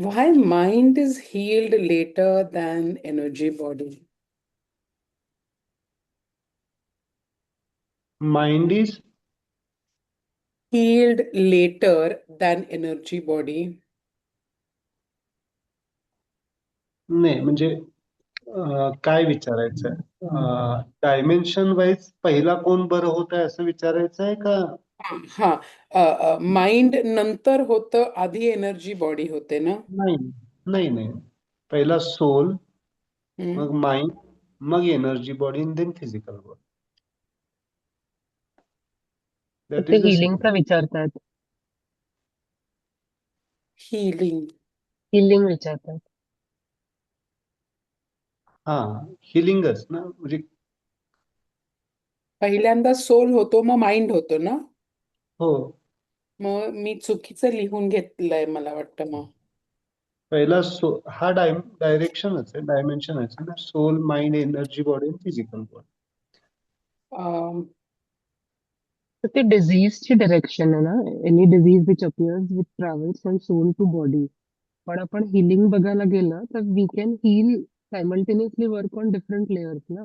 Why mind is healed later than energy body? Mind is Healed later than energy body. नाही म्हणजे काय विचारायचंय? Dimension wise पहिला कोण बरं होत आहे असं विचारायचं आहे का? हा, माइंड नंतर होतं, आधी एनर्जी बॉडी होते ना? नाही नाही नाही. पहिला सोल, हम्म. मग माइंड, मग energy body, then physical body. That ते इज द सिक्वेन्स. हिलिंगचा विचारतात. हिलिंग. हिलिंग विचारतात. हा, हिलिंगच ना म्हणजे. पहिल्यांदा सोल होतो, मग माइंड होतो ना? हो, मग मी चुकीचं लिहून घेतलंय मला वाटतं मग. पहिला हा डायरेक्शनच आहे, डायमेन्शनच आहे ना. Soul, mind, energy body, physical body. अं, तर ते डिझीजची डायरेक्शन आहे ना. Any disease which appears with travels from soul to body. पण आपण हिलिंग बघायला गेलं तर we can heal simultaneously work on different layers ना.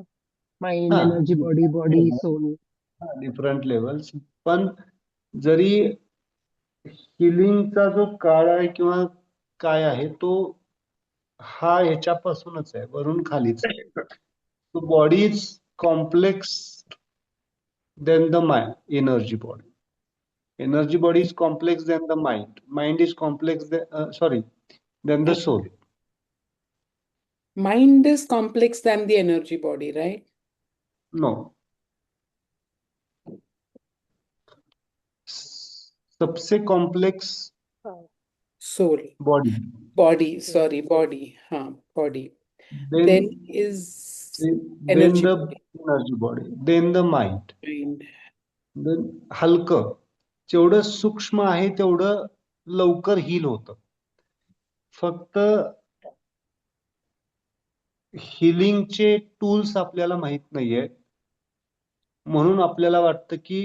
माइंड, हा, energy body, body, soul. Different levels. पण जरी हिलिंगचा जो काळ आहे किंवा काय आहे तो, हा ह्याच्यापासूनच आहे, वरून खालीच आहे. तो body is complex than the mind. Energy body is complex than the mind is complex, sorry, than the soul. mind is complex than the energy body, right? No, सबसे complex Soul. Body, Body, sorry, body. Huh, body. Then Then is then energy the body, energy body, then the mind, mind. Then हलकं. जेवढं सूक्ष्म आहे तेवढं लवकर heal होतं. फक्त हिलिंगचे tools आपल्याला माहित नाहीये, म्हणून आपल्याला वाटतं की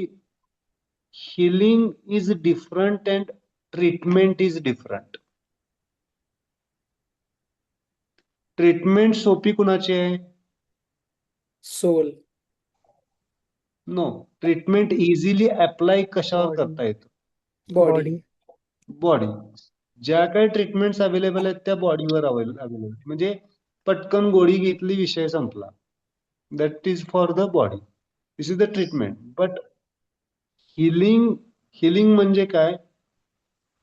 healing is different and treatment is different. Treatment सोपी कुणाची आहे? Soul. No, treatment easily apply कशावर बॉडी. करता येतं? Body. बॉडी. बॉडी. ज्या काही ट्रीटमेंट्स अवेलेबल आहेत त्या बॉडीवर अवेलेबल. म्हणजे पटकन गोळी घेतली, विषय संपला. That is for the body. This is the treatment. But healing, healing म्हणजे काय?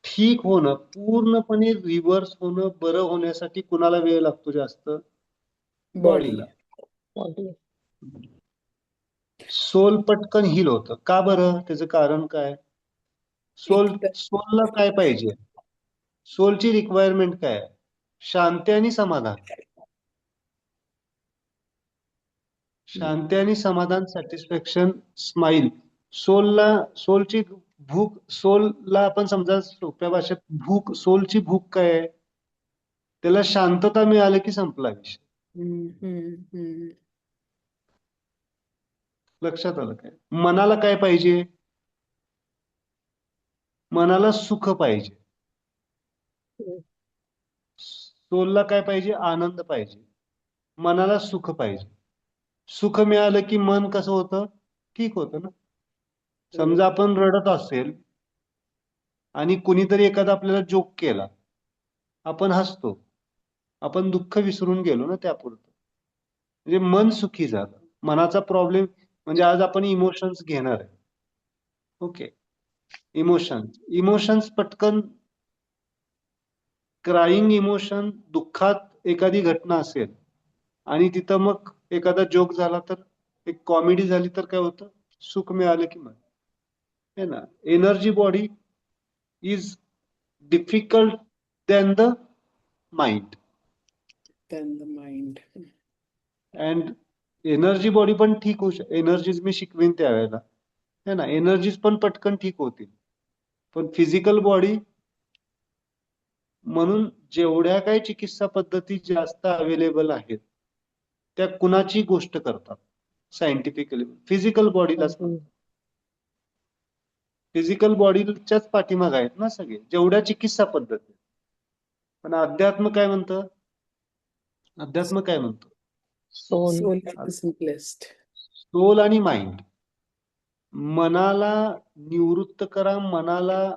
ठीक होणं, पूर्णपणे रिव्हर्स होणं, बरं होण्यासाठी कुणाला वेळ लागतो जास्त? बॉडीला. Body. बॉडी. सोल पटकन हिल होतं का बरं? त्याचं कारण काय? एक तर सोलला काय पाहिजे? सोलची रिक्वायरमेंट काय आहे? शांती आणि समाधान. शांती आणि समाधान, सॅटिस्फॅक्शन, स्माईल. सोलची भूक, सोलला आपण समजा सोप्या भाषेत सोलची भूक काय आहे? त्याला शांतता मिळाली की संपला विषय. हम्म, हम्म, हम्म. लक्षात आलं काय? मनाला काय पाहिजे? मनाला सुख पाहिजे. सोलला काय पाहिजे? आनंद पाहिजे. मनाला सुख पाहिजे. सुख मिळालं की मन कसं होतं? ठीक होतं ना. समजा आपण रडत असेल आणि कुणीतरी एखादा आपल्याला जोक केला, आपण हसतो. आपण दुःख विसरून गेलो ना त्यापुरतं. म्हणजे मन सुखी झालं. मनाचा प्रॉब्लेम म्हणजे आज आपण इमोशन्स घेणार आहे. Okay, emotions. इमोशन्स पटकन, क्राईंग इमोशन, दुःखात एखादी घटना असेल आणि तिथं मग एखादा जोक झाला तर, एक कॉमेडी झाली तर काय होतं? सुख मिळालं की मग है ना. Energy body is difficult than the mind. Then the mind. And energy body पण ठीक होऊ शकते. एनर्जीज मी शिकवीन त्यावेळेला, है ना. एनर्जीज पण पटकन ठीक होतील. पण फिजिकल बॉडी, म्हणून जेवढ्या काही चिकित्सा पद्धती जास्त अवेलेबल आहेत त्या कुणाची गोष्ट करतात? सायंटिफिकली फिजिकल बॉडीलाच बॉडी. म्हणतात. फिजिकल बॉडीच्याच पाठीमागे आहेत ना सगळे, जेवढ्या चिकित्सा पद्धती. पण अध्यात्म काय म्हणतं? अध्यात्म काय म्हणतो? Soul. Soul is the simplest. Soul आणि माइंड. मनाला निवृत्त करा, मनाला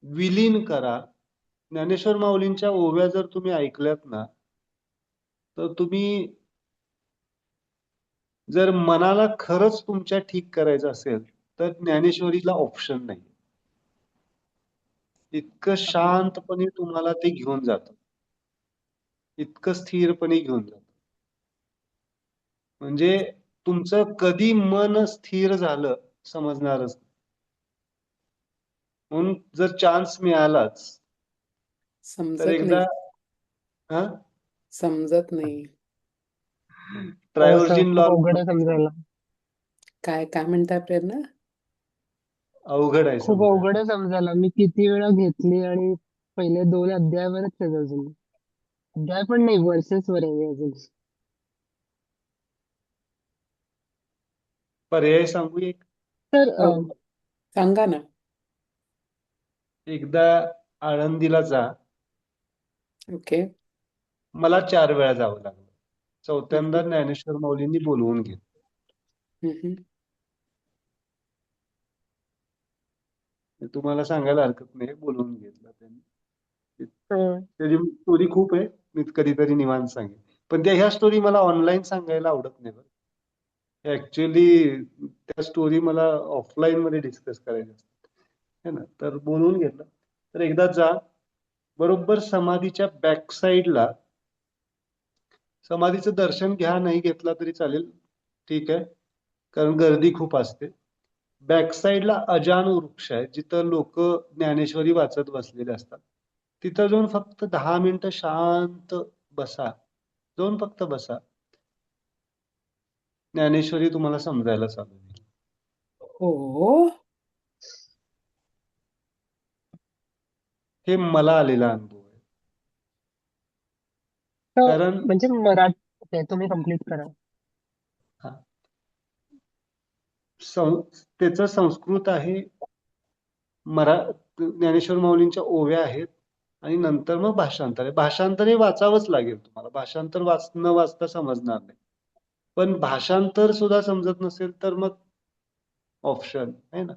विलीन करा. ज्ञानेश्वर माऊलींच्या ओव्या जर तुम्ही ऐकल्यात ना, तर तुम्ही जर मनाला खरंच तुमच्या ठीक करायचं असेल तर ज्ञानेश्वरीला ऑप्शन नाही. इतकं शांतपणे तुम्हाला ते घेऊन जातं, इतकं स्थिरपणे घेऊन जातं. म्हणजे तुमचं कधी मन स्थिर झालं समजणारच नाही. म्हणून जर चान्स मिळालाच तर समजत एकदा नाही. हा समजत नाही. हो सर, ट्रायव्हर्जिन खूप लॉ अवघड आहे समजायला. काय काय म्हणताय प्रेरणा? अवघड आहे खूप समजायला. अवघड आहे समजायला. मी किती वेळा घेतली आणि पहिले 2 अध्यायावरच आहे अजून. अध्याय पण नाही, वर्सेस वर आहे अजून. पर्याय सांगू एक? तर हो, सांगा ना. एकदा आळंदीला जा. ओके. मला 4 वेळा जावं लागलं. चौथ्यांदा हम्म, ज्ञानेश्वर माऊलींनी बोलवून घेतलं. हम्म. तुम्हाला सांगायला हरकत नाही, बोलवून घेतलं त्यांनी. हं, त्याची स्टोरी खूप आहे, मी कधीतरी निवांत सांगेन. पण ह्या स्टोरी मला ऑनलाईन सांगायला आवडत नाही बरं. ऍक्च्युअली त्या स्टोरी मला ऑफलाईन मध्ये डिस्कस करायच्या असतात, है ना. तर बोलवून घेतलं. तर एकदा जा, बरोबर समाधीच्या बॅक साईडला, समाधीचं दर्शन घ्या, नाही घेतला तरी चालेल, ठीक आहे, कारण गर्दी खूप असते. बॅक साईडला अजान वृक्ष आहे, जिथं लोक ज्ञानेश्वरी वाचत बसलेले असतात. तिथं जाऊन फक्त 10 मिनिटं शांत बसा, जाऊन फक्त बसा. ज्ञानेश्वरी तुम्हाला समजायला चालू होईल. हो. हे मला आलेला अनुभव आहे. तर कारण म्हणजे मराठी तुम्ही कंप्लीट करा. हा, त्याचं संस्कृत आहे, ज्ञानेश्वर माऊलींच्या ओव्या आहेत, आणि नंतर मग भाषांतर आहे. भाषांतर हे वाचावंच लागेल तुम्हाला, भाषांतर न वाचता समजणार नाही. पण भाषांतर सुद्धा समजत नसेल तर मग ऑप्शन आहे ना.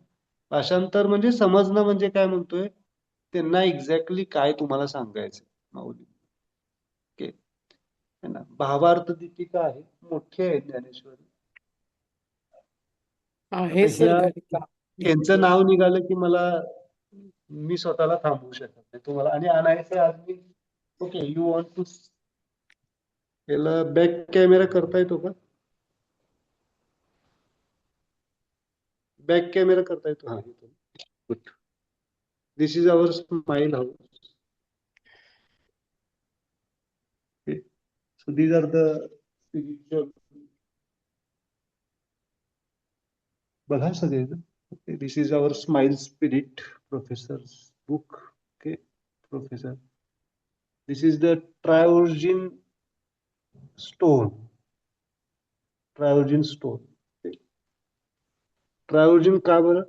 भाषांतर म्हणजे समजणं, म्हणजे काय म्हणतोय, त्यांना एक्झॅक्टली काय तुम्हाला सांगायचं माऊली. ओके, है ना. भावार्थ दीपिका आहे, मोठी आहे ज्ञानेश्वरी. आहे आता सर घरी का? यांचं नाव निघालं की मी स्वतःला थांबवू शकत नाही तुम्हाला, आणि आणायचं आज मी. ओके, यू वॉन्ट टू, याला बॅक कॅमेरा करता येतो का? बॅक कॅमेरा करता येतो, हा येतो. Good. This is our smile house. So these are the spiritual, बघा सगळे. This is our smile spirit professor book. Okay professor, this is the triorigin stone. Triorigin stone. Triorigin का बरं?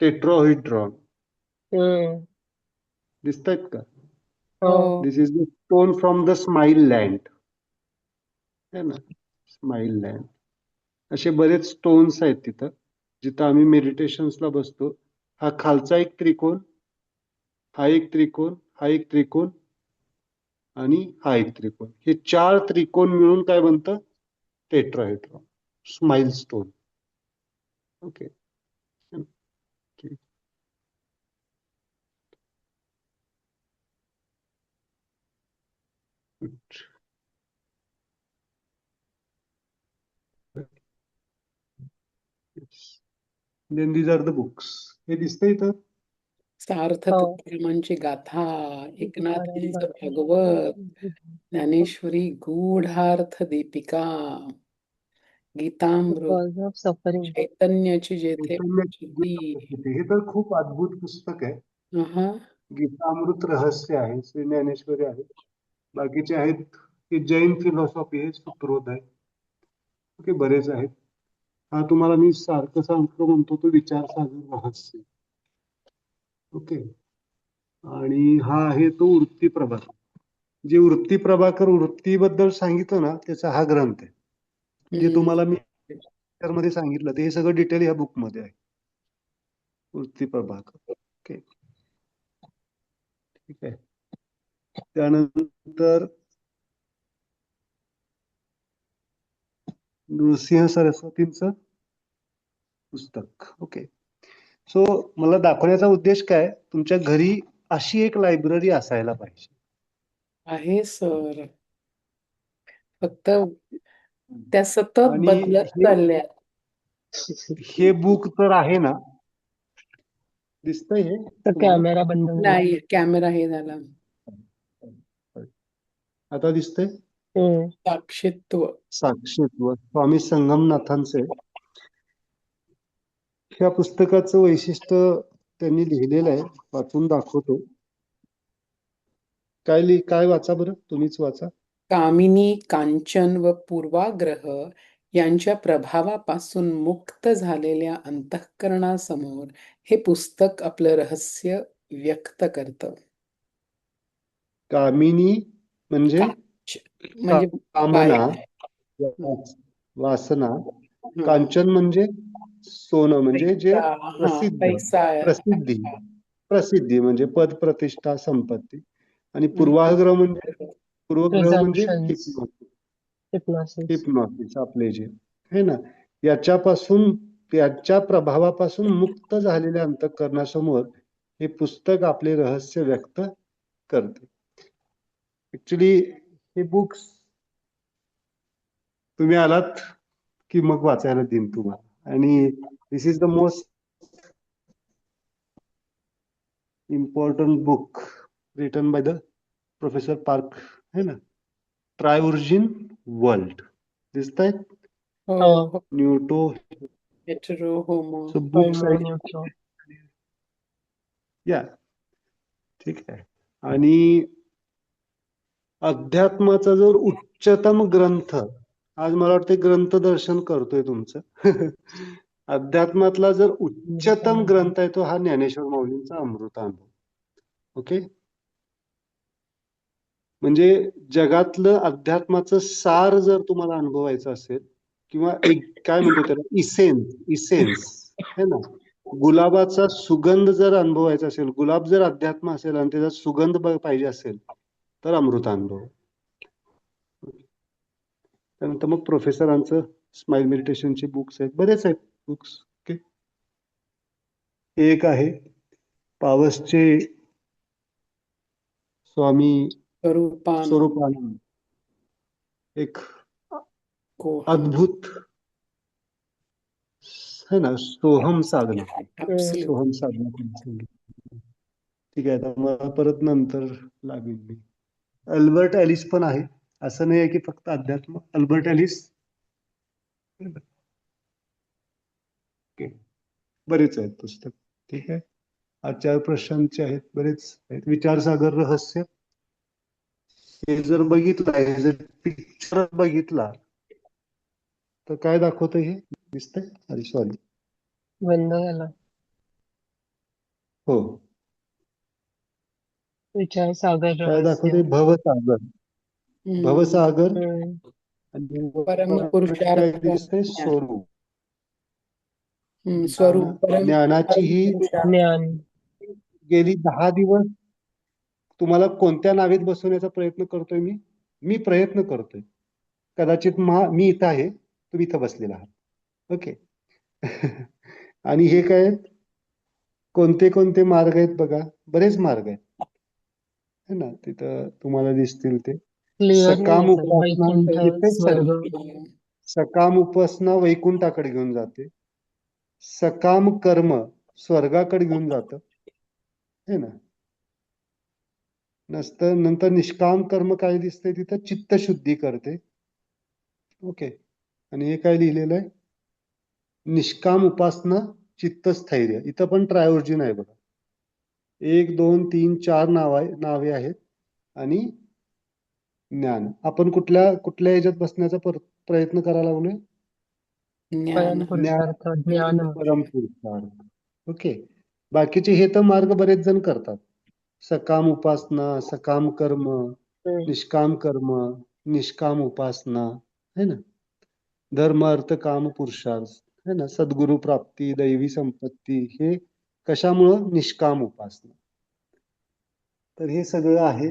टेट्राहेड्रॉन हम्म, दिसतायत का? हो. हो. This is the stone from the smile land, है ना. Smile land. असे बरेच स्टोन्स आहेत तिथं, जिथं आम्ही मेडिटेशन्सला बसतो. हा खालचा एक त्रिकोण, हा एक त्रिकोण, हा एक त्रिकोण, आणि हा एक त्रिकोण. हे 4 त्रिकोण मिळून काय बनतं? Tetrahedron, smile stone. ओके, ठीक. Then these are the books. हे दिसतंय इथं. सार्थ हो. तत्वज्ञानाची गाथा, एकनाथांचं भागवत, ज्ञानेश्वरी गूढार्थ दीपिका, गीतामृत, कॉज ऑफ सफरिंग. चैतन्याची जेथे चैतन्याची उपस्थिती. गीता. हे तर खूप अद्भुत पुस्तक आहे. अहा. गीतामृत रहस्य आहे, श्री ज्ञानेश्वरी आहे. बाकीचे आहेत की जैन फिलॉसॉफी आहे, सुप्रोध आहे. ओके, बरेच आहेत. हा तुम्हाला मी सारखं सांगतो म्हणतो तो विचार सागर रहस्य. ओके, आणि हा आहे तो वृत्ती प्रभाकर. जे वृत्ती प्रभाकर वृत्तीबद्दल सांगितलं ना, त्याचा हा ग्रंथ आहे. जे तुम्हाला मी मध्ये सांगितलं ते हे सगळं डिटेल ह्या बुक मध्ये आहे. वृत्ती प्रभाकर. ओके, ठीक आहे. त्यानंतर नृसिंह सरस्वतींचं पुस्तक. ओके, सो मला दाखवण्याचा उद्देश काय, तुमच्या घरी अशी एक लायब्ररी असायला पाहिजे. आहे सर, फक्त त्या सतत आणि बदलत चालल्या. हे बुक तर आहे ना, दिसतंय हे तर तुम्हाला? कॅमेरा बंद झाला. नाही, कॅमेरा हे झाला. आता दिसतंय? साक्षीत्व. साक्षीत्व स्वामी संगमनाथांचे. ह्या पुस्तकाचं वैशिष्ट्य त्यांनी लिहिलेलं आहे, वाचून दाखवतो. काय वाचा बरं, तुम्हीच वाचा. कामिनी, कांचन व पूर्वाग्रह यांच्या प्रभावापासून मुक्त झालेल्या अंतःकरणासमोर हे पुस्तक आपलं रहस्य व्यक्त करतं. कामिनी म्हणजे म्हणजे कामना, बाया. वासना. हं. कांचन म्हणजे सोनं, म्हणजे जे पैसा, प्रसिद्धी पैसा. प्रसिद्धी म्हणजे पद, प्रतिष्ठा, संपत्ती. आणि पूर्वाग्रह म्हणजे Presumptions. Hypnosis. हिप्नॉसिस आपले जे आहे ना, याच्या प्रभावापासून मुक्त झालेल्या अंतःकरणासमोर हे पुस्तक आपले रहस्य व्यक्त करते. ऍक्च्युली हे बुक्स तुम्ही आलात की मग वाचायला देईन तुम्हाला. आणि this is the most important book written by the professor Park, है ना, ट्रायओरिजिन वर्ल्ड. दिसतायत? हो, neutro. Hetero homo. Books Homo neutro. या, ठीक आहे. आणि अध्यात्माचा जर उच्चतम ग्रंथ, आज मला वाटतं ग्रंथ दर्शन करतोय तुमचं. अध्यात्मातला जर उच्चतम ग्रंथ आहे तो हा ज्ञानेश्वर माऊलींचा अमृतानुभव. ओके, म्हणजे जगातलं अध्यात्माचं सार जर तुम्हाला अनुभवायचं असेल, किंवा एक काय म्हणतो त्याला, इसेन्स है ना, गुलाबाचा सुगंध जर अनुभवायचा असेल, गुलाब जर अध्यात्म असेल आणि त्याचा सुगंध पाहिजे असेल तर अमृतानुभव. त्यानंतर मग प्रोफेसरांचं स्माइल मेडिटेशनचे बुक्स आहेत, बरेच आहेत बुक्स. ओके, एक आहे पावसचे स्वामी स्वरूपानंद, एक अद्भुत है ना, सोहम साधना. ठीक आहे, आता मला परत नंतर लागेल मी. अल्बर्ट एलिस पण आहे, असं नाही आहे की फक्त अध्यात्म. अल्बर्ट एलिस, बरेच आहेत पुस्तक. ठीक आहे, आचार्य प्रशांतचे आहेत, बरेच आहेत. विचारसागर रहस्य, हे जर बघितलं, हे जर पिक्चर बघितला तर काय दाखवतं हे दिसतंय? अरे सॉरी, बंद झाला. हो, विचार सागर काय दाखवते? रहस्य. भवसागर. आणि काय परमपुरुषार्थ दिसतंय? स्वरूप. स्वरूप ज्ञानाची ही ज्ञान. गेली 10 दिवस तुम्हाला कोणत्या नावेत बसवण्याचा प्रयत्न करतोय मी प्रयत्न करतोय. कदाचित मी इथं आहे, तुम्ही इथं बसलेला आहात. ओके. आणि हे काय, कोणते कोणते मार्ग आहेत बघा, बरेच मार्ग आहेत, है ना, तिथं तुम्हाला दिसतील ते. सकाम उपासना वैकुंठाकडे घेऊन जाते. सकाम कर्म स्वर्गाकडे घेऊन जातं, है ना. नंतर निष्काम कर्म काय दिसतंय तिथं? चित्तशुद्धी करते. ओके. आणि हे काय लिहिलेलं आहे? निष्काम उपासना चित्तस्थैर्य. इथं पण ट्रायोर्जिन आहे बघा. 1 2 3 4 नावे आहेत. आणि ज्ञान. आपण कुठल्या ह्याच्यात बसण्याचा प्रयत्न करायला लागलोय? ज्ञान. परमपुरुषार्थ. ओके. बाकीचे हे तर मार्ग बरेच जण करतात, सकाम उपासना, सकाम कर्म, हम्म, निष्काम कर्म, निष्काम उपासना, है ना, धर्म अर्थ काम पुरुषार्थ, है ना, सद्गुरु प्राप्ती, दैवी संपत्ती, हे कशामुळं? निष्काम उपासना. तर हे सगळं आहे.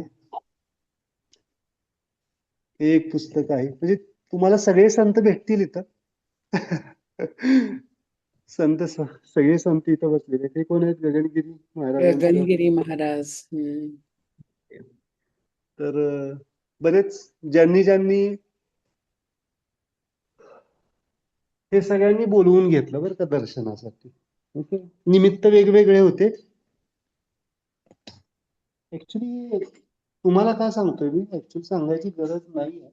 हे एक पुस्तक आहे, म्हणजे तुम्हाला सगळे संत भेटतील इथं. सगळे संत इथं बसलेले. ते कोण आहेत? गगनगिरी महाराजांचं. गगनगिरी महाराज. तर बरेच ज्यांनी ज्यांनी हे सगळ्यांनी बोलवून घेतलं बरं का दर्शनासाठी. ओके. निमित्त वेगवेगळे होते. ऍक्च्युली तुम्हाला काय सांगतोय मी, ऍक्च्युली सांगायची गरज नाही आहे,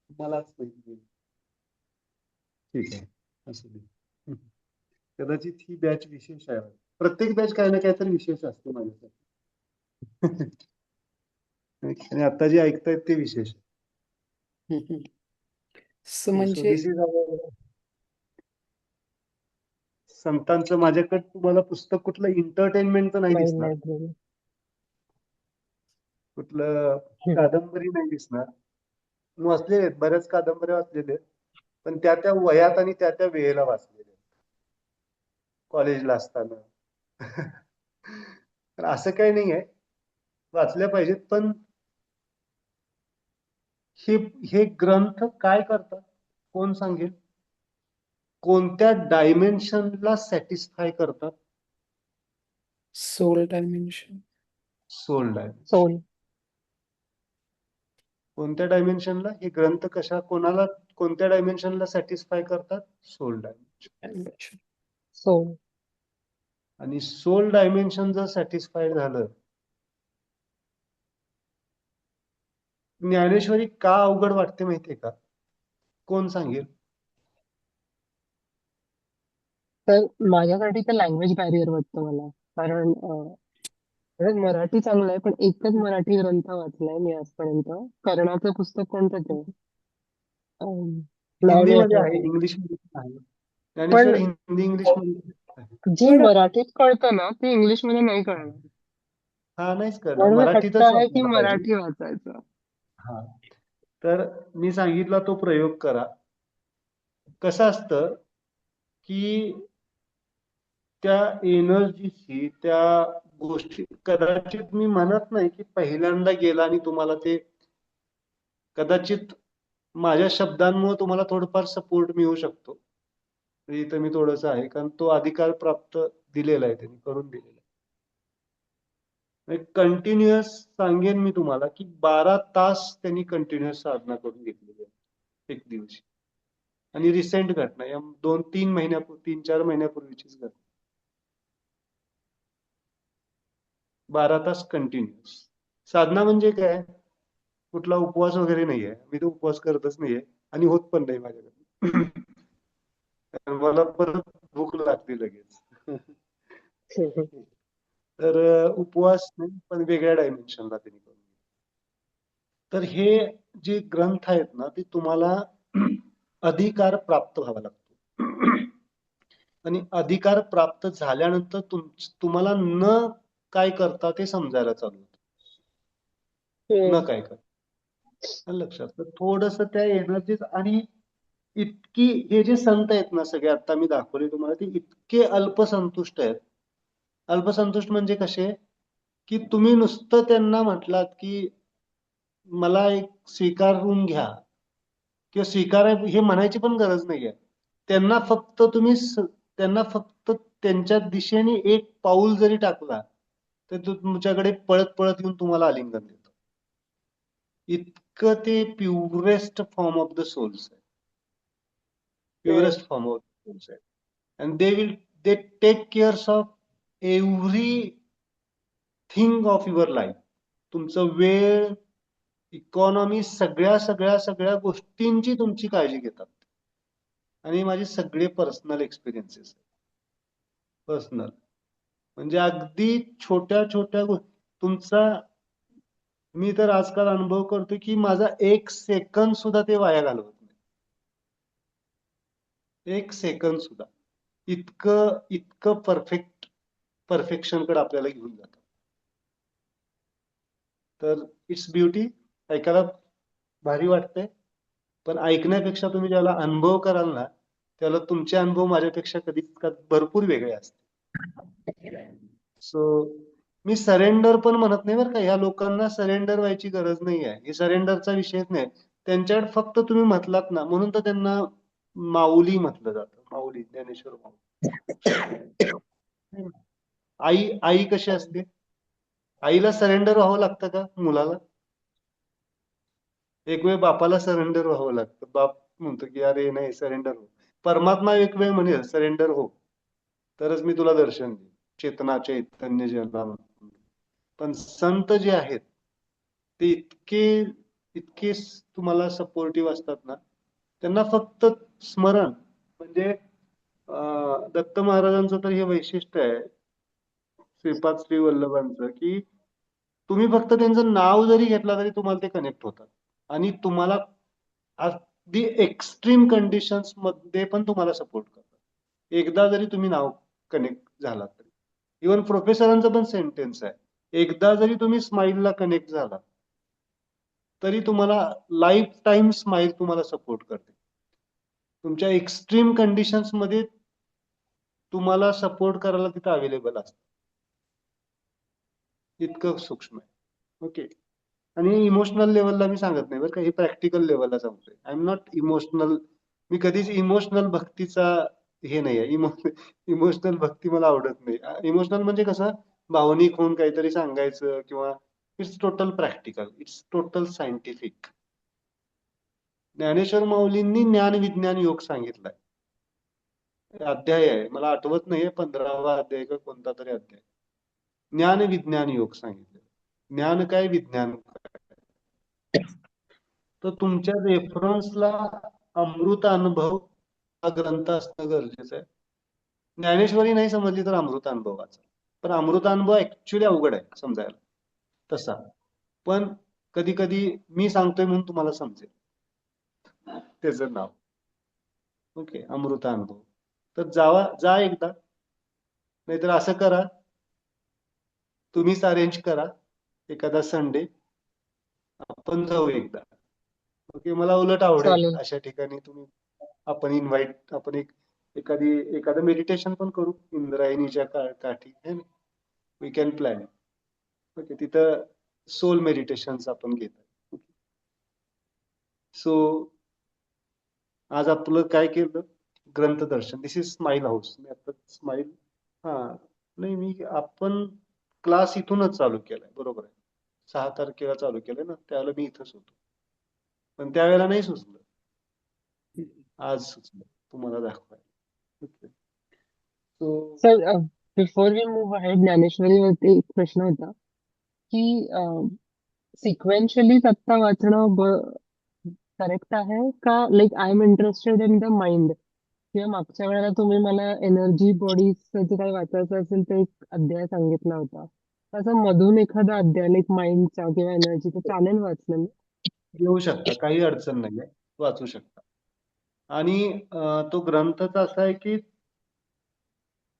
मलाच माहिती. ठीक आहे, असू दे. कदाचित ही बॅच विशेष आहे. प्रत्येक बॅच काही ना काहीतरी विशेष असते माझ्यासाठी. आणि आता जे ऐकतायत ते विशेष. सो म्हणजे दिस इज संतांचं. माझ्याकडे तुम्हाला पुस्तक कुठलं एंटरटेनमेंटचं नाही नाही दिसणार, library. कुठलं कादंबरी नाही दिसणार. वाचलेले आहेत, बऱ्याच कादंबऱ्या वाचलेल्या आहेत, पण त्या त्या वयात आणि त्या त्या वेळेला वाचलेल्या, कॉलेजला असताना. तर असं काही नाही आहे, वाचल्या पाहिजेत. पण हे हे ग्रंथ काय करतात कोण सांगेल? कोणत्या डायमेन्शनला सॅटिस्फाय करतात? Soul dimension. Soul dimension. Soul. कोणत्या डायमेन्शनला हे ग्रंथ कोणाला कोणत्या डायमेन्शनला सॅटिस्फाय करतात? Soul dimension. Soul. आणि सोल डायमेन्शन जर सॅटिस्फाय झालं, ज्ञानेश्वरी का अवघड वाटते माहितीये का? कोण सांगेल? तर माझ्यासाठी तर लँग्वेज बॅरियर वाटतं मला. कारण म्हणजे मराठी चांगलं आहे, पण एकच मराठी ग्रंथ वाचलाय मी आजपर्यंत. कर्णाचं पुस्तक कोणतं ते? नाव नाही हिंदीमध्ये आठवत आहे, आहे. इंग्लिशमध्ये पण आहे. पण ज्ञानेश्वर हिंदी इंग्लिश मध्ये आहे. जे पण मराठीत कळतं ना ते इंग्लिश मध्ये नाही कळणार. हा, नाहीच करणार, म्हणून हट्ट मराठीतच आहे की वाचायला पाहिजे. मराठी वाचायचं. हा, तर मी सांगितला तो प्रयोग करा. कसं असतं की त्या एनर्जीची, त्या गोष्टी, कदाचित मी म्हणत नाही की पहिल्यांदा गेला आणि तुम्हाला ते, कदाचित माझ्या शब्दांमुळे तुम्हाला थोडंफार सपोर्ट मिळू शकतो. इथं मी थोडंसं आहे, कारण तो अधिकार प्राप्त दिलेला आहे, त्यांनी करून दिलेला आहे. कंटिन्युअस सांगेन मी तुम्हाला की 12 तास त्यांनी कंटिन्युअस साधना करून घेतलेली आहे एक दिवशी. आणि रिसेंट घटना, या 3-4 महिन्यापूर्वीचीच घटना. 12 तास कंटिन्युअस साधना. म्हणजे काय? कुठला उपवास वगैरे नाहीये, मी तो उपवास करतच नाहीये आणि होत पण नाही माझ्याकडे. मला परत भूक लागते लगेच. तर उपवास नाही, पण वेगळ्या डायमेन्शनला त्यांनी करून. तर हे जे ग्रंथ आहेत ना, ते तुम्हाला अधिकार प्राप्त व्हावा लागतो. आणि अधिकार प्राप्त झाल्यानंतर तुम्हाला न काय करता ते समजायला चालू होतं. न काय करता. लक्षात. तर थोडस त्या एनर्जीज, आणि इतकी, हे जे संत आहेत ना सगळे आता मी दाखवले तुम्हाला, ते इतके अल्पसंतुष्ट आहेत. अल्पसंतुष्ट म्हणजे कसे? की तुम्ही नुसतं त्यांना म्हटलात की मला एक स्वीकारून घ्या, किंवा स्वीकारा हे म्हणायची पण गरज नाहीये. त्यांना फक्त त्यांना फक्त त्यांच्या दिशेने एक पाऊल जरी टाकला तर तुमच्याकडे पळत पळत येऊन तुम्हाला आलिंगन देतो. इतकं ते purest form of the souls आहे. Purest form of the souls आहे. And they take cares of every thing of your life. तुमचं वेळ, इकॉनॉमी, सगळ्या सगळ्या सगळ्या गोष्टींची तुमची काळजी घेतात. आणि माझे सगळे पर्सनल एक्सपिरियन्सेस, पर्सनल, म्हणजे अगदी छोट्या छोट्या तुमचा, मी तर आजकाल अनुभव करतो की माझा 1 सेकंद सुद्धा ते वाया घालवत नाही. 1 सेकंद सुद्धा. इतकं इतकं परफेक्शन कडे आपल्याला घेऊन जातात. तर इट्स ब्युटी. ऐकायला भारी वाटतंय, पण ऐकण्यापेक्षा तुम्ही ज्याला अनुभव कराल ना, त्याला तुमचे अनुभव माझ्यापेक्षा भरपूर वेगळे असतील. सो मी सरेंडर पण म्हणत नाही बरं का. ह्या लोकांना सरेंडर व्हायची गरज नाही आहे. हे सरेंडरचा विषयच नाही. त्यांच्याकडे फक्त तुम्ही म्हटलात ना, म्हणून तर त्यांना माऊली म्हटलं जातं. माऊली, ज्ञानेश्वर माऊली. आई आई कशी असते? आईला सरेंडर व्हावं लागतं का मुलाला? एक वेळ बापाला सरेंडर व्हावं लागतं. बाप म्हणतो की अरे नाही, सरेंडर हो. परमात्मा एक वेळ म्हणेल सरेंडर हो, तरच मी तुला दर्शन देईन. चेतना चैतन्य ज्याला म्हणतो. पण संत जे आहेत ते इतके इतके तुम्हाला सपोर्टिव्ह असतात ना, त्यांना फक्त स्मरण म्हणजे दत्त महाराजांचं तर हे वैशिष्ट्य आहे, श्रीपाद श्री वल्लभांचं, की तुम्ही फक्त त्यांचं नाव जरी घेतला तरी तुम्हाला ते कनेक्ट होतात. आणि तुम्हाला अगदी एक्स्ट्रीम कंडिशन्स मध्ये पण तुम्हाला सपोर्ट करतात. एकदा जरी तुम्ही नाव कनेक्ट झाला तरी. इव्हन प्रोफेसरांचं पण सेंटेन्स आहे, एकदा जरी तुम्ही स्माईलला कनेक्ट झाला तरी तुम्हाला लाईफ टाइम स्माईल तुम्हाला सपोर्ट करते. तुमच्या एक्स्ट्रीम कंडिशन्स मध्ये तुम्हाला सपोर्ट करायला तिथं अवेलेबल असतं. इतकं सूक्ष्म आहे. ओके. आणि इमोशनल लेवलला मी सांगत नाही बरं का, हे प्रॅक्टिकल लेवलला सांगतोय. I am not emotional. मी कधीच इमोशनल भक्तीचा हे नाही आहे. इमोशनल भक्ती मला आवडत नाही. इमोशनल म्हणजे कसं, भावनिक होऊन काहीतरी सांगायचं किंवा it's total practical, it's total scientific. Dnyaneshwar माऊलींनी ज्ञान विज्ञान योग सांगितलाय. अध्याय आहे, मला आठवत नाहीये 15वा अध्याय का कोणता तरी अध्याय. ज्ञान विज्ञान योग सांगितले. ज्ञान काय, विज्ञान काय. तर तुमच्या रेफरन्सला अमृत अनुभव हा ग्रंथ असणं गरजेचं आहे. ज्ञानेश्वरी नाही समजली तर अमृत अनुभव वाचा. पण अमृत अनुभव ऍक्च्युली अवघड आहे समजायला तसा. पण कधी कधी मी सांगतोय म्हणून तुम्हाला समजेल त्याचं नाव. ओके, अमृत अनुभव. तर जा एकदा, नाहीतर असं करा, तुम्हीच अरेंज करा एखादा संडे, आपण जाऊ एकदा. ओके, मला उलट आवडेल चालेल. अशा ठिकाणी तुम्ही, आपण इन्व्हाइट, आपण एखादं मेडिटेशन पण करू इंद्रायणीच्या काठी. We can plan. ओके, तिथं सोल मेडिटेशन्स आपण घेतो. सो आज आपलं काय केलं, ग्रंथ दर्शन. This is smile house. मी आता स्माईल, हा नाही, आपण क्लास इथूनच चालू केलाय, बरोबर आहे. 6 तारखेला चालू केलंय ना, त्यावेळेला मी इथंच होतो, पण त्यावेळेला नाही सुचलं, आज सुचलं तुम्हाला दाखवायला. Okay. So sir, before we move ahead, ज्ञानेश्वरीवरती एक प्रश्न होता की सिक्वेन्शियली आत्ता वाचणं करेक्ट आहे का? Like I am interested in the mind. किंवा मागच्या वेळेला तुम्ही मला एनर्जी बॉडीज जे काही वाचायचं असेल ते एक अध्याय सांगितला होता, असं मधून एखादा अध्याय लाईक माइंडचा किंवा एनर्जीचा चालेल वाचलं मी? येऊ शकता, काही अडचण नाहीये, वाचू शकता. आणि तो ग्रंथच असा आहे की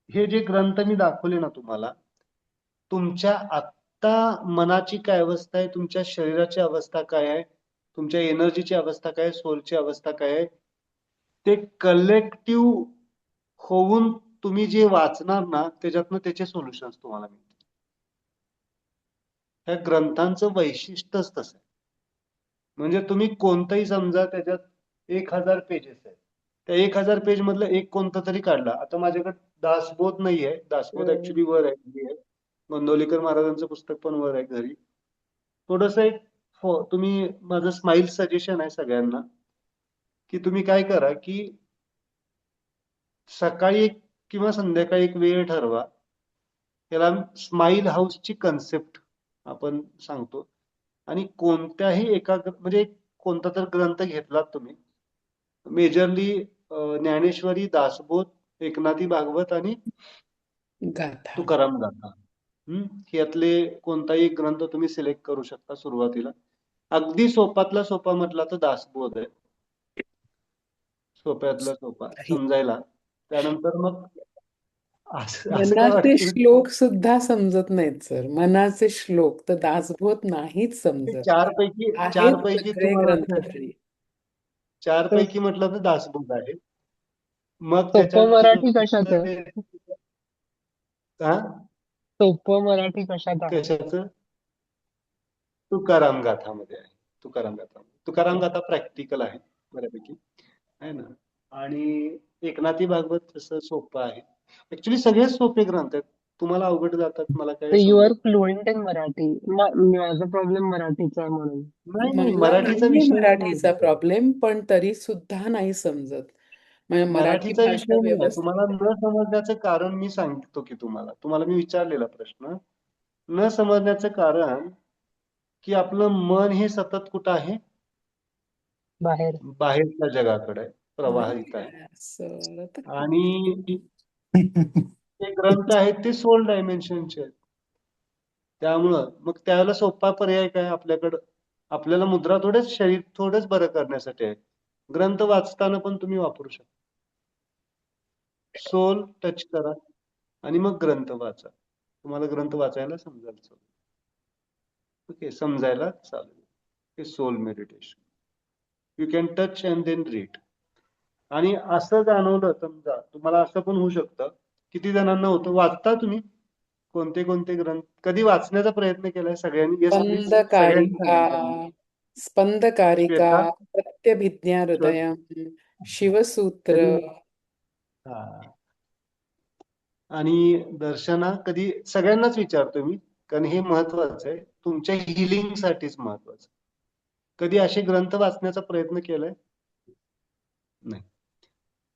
हे जे ग्रंथ मी दाखवले ना तुम्हाला, तुमच्या आत्ता मनाची काय अवस्था आहे, तुमच्या शरीराची अवस्था काय आहे, तुमच्या एनर्जीची अवस्था काय आहे, सोलची अवस्था काय आहे, ते कलेक्टिव्ह होऊन तुम्ही जे वाचणार ना, त्याच्यातनं त्याचे सोल्युशन्स तुम्हाला मिळतील. त्या ग्रंथांचं वैशिष्ट्यच तसं आहे. म्हणजे तुम्ही कोणतंही समजा, त्याच्यात 1000 पेजेस आहेत, त्या 1000 पेज मधलं एक कोणतं तरी काढला. आता माझ्याकडे दासबोध नाहीये, दासबोध ऍक्च्युली वर आहे, मंदोलीकर महाराजांचं पुस्तक पण वर आहे घरी. थोडस एक तुम्ही, माझं स्माईल सजेशन आहे सगळ्यांना, की तुम्ही काय करा की सकाळी एक किंवा संध्याकाळी एक वेळ ठरवा. त्याला स्माईल हाऊसची कन्सेप्ट आपण सांगतो. आणि कोणत्याही एका म्हणजे कोणता तर ग्रंथ घेतलात तुम्ही, मेजरली ज्ञानेश्वरी, दासबोध, एकनाथी भागवत आणि गाथा. तुकाराम गाथा, यातले कोणताही एक ग्रंथ तुम्ही सिलेक्ट करू शकता सुरुवातीला. अगदी सोपातला सोपा म्हटला तर दासबोध आहे, सोप्यातला सोपा समजायला. त्यानंतर मग असं असं काय मनाचे वाटतं? श्लोक सुद्धा समजत नाहीत सर. मनाचे श्लोक तर दासबोध नाहीच ते समजत. चार आहेत पैकी सगळे तुम्हाला ग्रंथ तरी. चार तर पैकी म्हटलं तर दासबोध आहे. मग सोपं त्याच्यानंतर मराठी कशात दुसरं आहे? हा सोपं मराठी कशात आहे? कशाचं? तुकाराम गाथामध्ये आहे. तुकाराम गाथा प्रॅक्टिकल आहे बऱ्यापैकी, आहे ना. आणि एकनाथी भागवत तसं सोपं आहे. ऍक्च्युली सगळेच सोपे ग्रंथ आहेत. तुम्हाला अवघड जातात, मला तर काही यू आर समजत नाही. Fluent in Marathi. माझा प्रॉब्लेम मराठीचा आहे म्हणून. नाही, मला मराठीचा नाहीये विषय मराठीचा नाही. प्रॉब्लेम, पण तरी सुद्धा नाही समजत. म्हणजे मराठी मराठीचा भाषा विषय नाही. व्यवस्थित तुम्हाला न समजण्याचं कारण मी सांगतो की तुम्हाला मी विचारलेला प्रश्न. न समजण्याचं कारण की आपलं मन हे सतत कुठं आहे? बाहेर. बाहेरच्या जगाकडे प्रवाहित आहे. नाही सर, आता आणि ते ग्रंथ आहेत ते सोल डायमेन्शनचे आहेत. त्यामुळं मग त्यावेळेला सोपा पर्याय काय आपल्याकडं? आपल्याला मुद्रा शरीर थोडंच बरं करण्यासाठी आहे. ग्रंथ वाचताना पण तुम्ही वापरू शकता. सोल टच करा आणि मग ग्रंथ वाचा. तुम्हाला ग्रंथ वाचायला समजायला चालू. ओके, समजायला चालू. हे soul meditation. You can touch and then read. आणि असं जाणवलं, समजा तुम्हाला असं पण होऊ शकतं, किती जणांना होतं, वाचता तुम्ही कोणते कोणते ग्रंथ कधी वाचण्याचा प्रयत्न केलाय सगळ्यांनी? येस प्लीज, सगळ्यांनी स्पंदकारिका, सांगायचं मला. स्पंदकारिका, श्वेता, प्रत्यभिज्ञा श्वे- हृदयम, शिवसूत्र. कधी हा. आणि दर्शना, कधी सगळ्यांनाच विचारतो मी, कारण हे महत्वाचं आहे, तुमच्या हिलिंग साठीच महत्वाचं. कधी असे ग्रंथ वाचण्याचा प्रयत्न केलाय? नाही.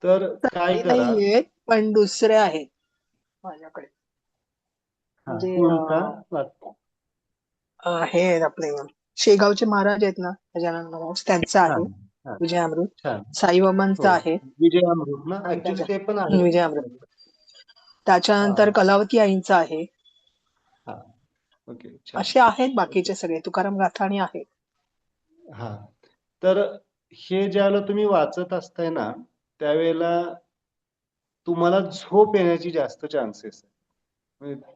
तर काय सगळे करा. नाहीये, पण दुसरे आहेत माझ्याकडे. हा, म्हणजे कोणता वाच- हे आपले शेगावचे महाराज आहेत ना, गजानन महाराज, त्यांचं आहे छान, छान, विजयामृत. छान. साईबाबांचं हो, आहे विजयामृत ना, ऍक्च्युली ते पण आहे विजयामृत. माझ्याकडे. हा, त्याच्यानंतर कलावती आईंचं आहे. हा, ओके, छान. असे आहेत ओके, बाकीचे सगळे, तुकाराम गाथाणी आहेत. हा. तर हे ज्यावेळेला तुम्ही वाचत असताय ना, त्यावेळेला तुम्हाला झोप येण्याची जास्त चान्सेस आहे. म्हणजे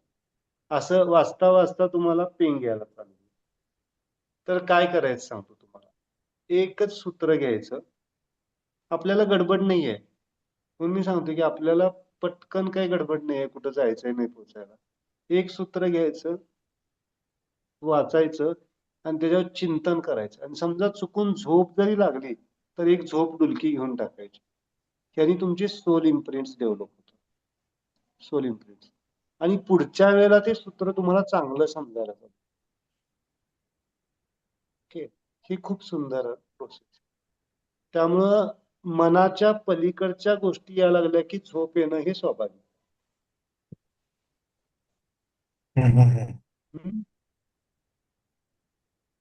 असं वाचता वाचता तुम्हाला पेंग यायला चालू. तर काय करायचं सांगतो तुम्हाला. एकच सूत्र घ्यायचं. आपल्याला गडबड नाहीये, म्हणून मी सांगतो की आपल्याला पटकन काही गडबड नाहीये, कुठं जायचंय नाही पोचायला. एक सूत्र घ्यायचं, वाचायचं आणि त्याच्यावर चिंतन करायचं. आणि समजा चुकून झोप जरी लागली तर एक झोप डुलकी घेऊन टाकायची. त्याने तुमची सोल इम्प्रिंट्स डेव्हलप होतात. Soul imprints. आणि पुढच्या वेळेला ते सूत्र तुम्हाला चांगलं समजायला लागतं. ओके, ही खूप सुंदर प्रोसेस. त्यामुळं मनाच्या पलीकडच्या गोष्टी यायला लागल्या की झोप येणं हे स्वाभाविक. हम्म?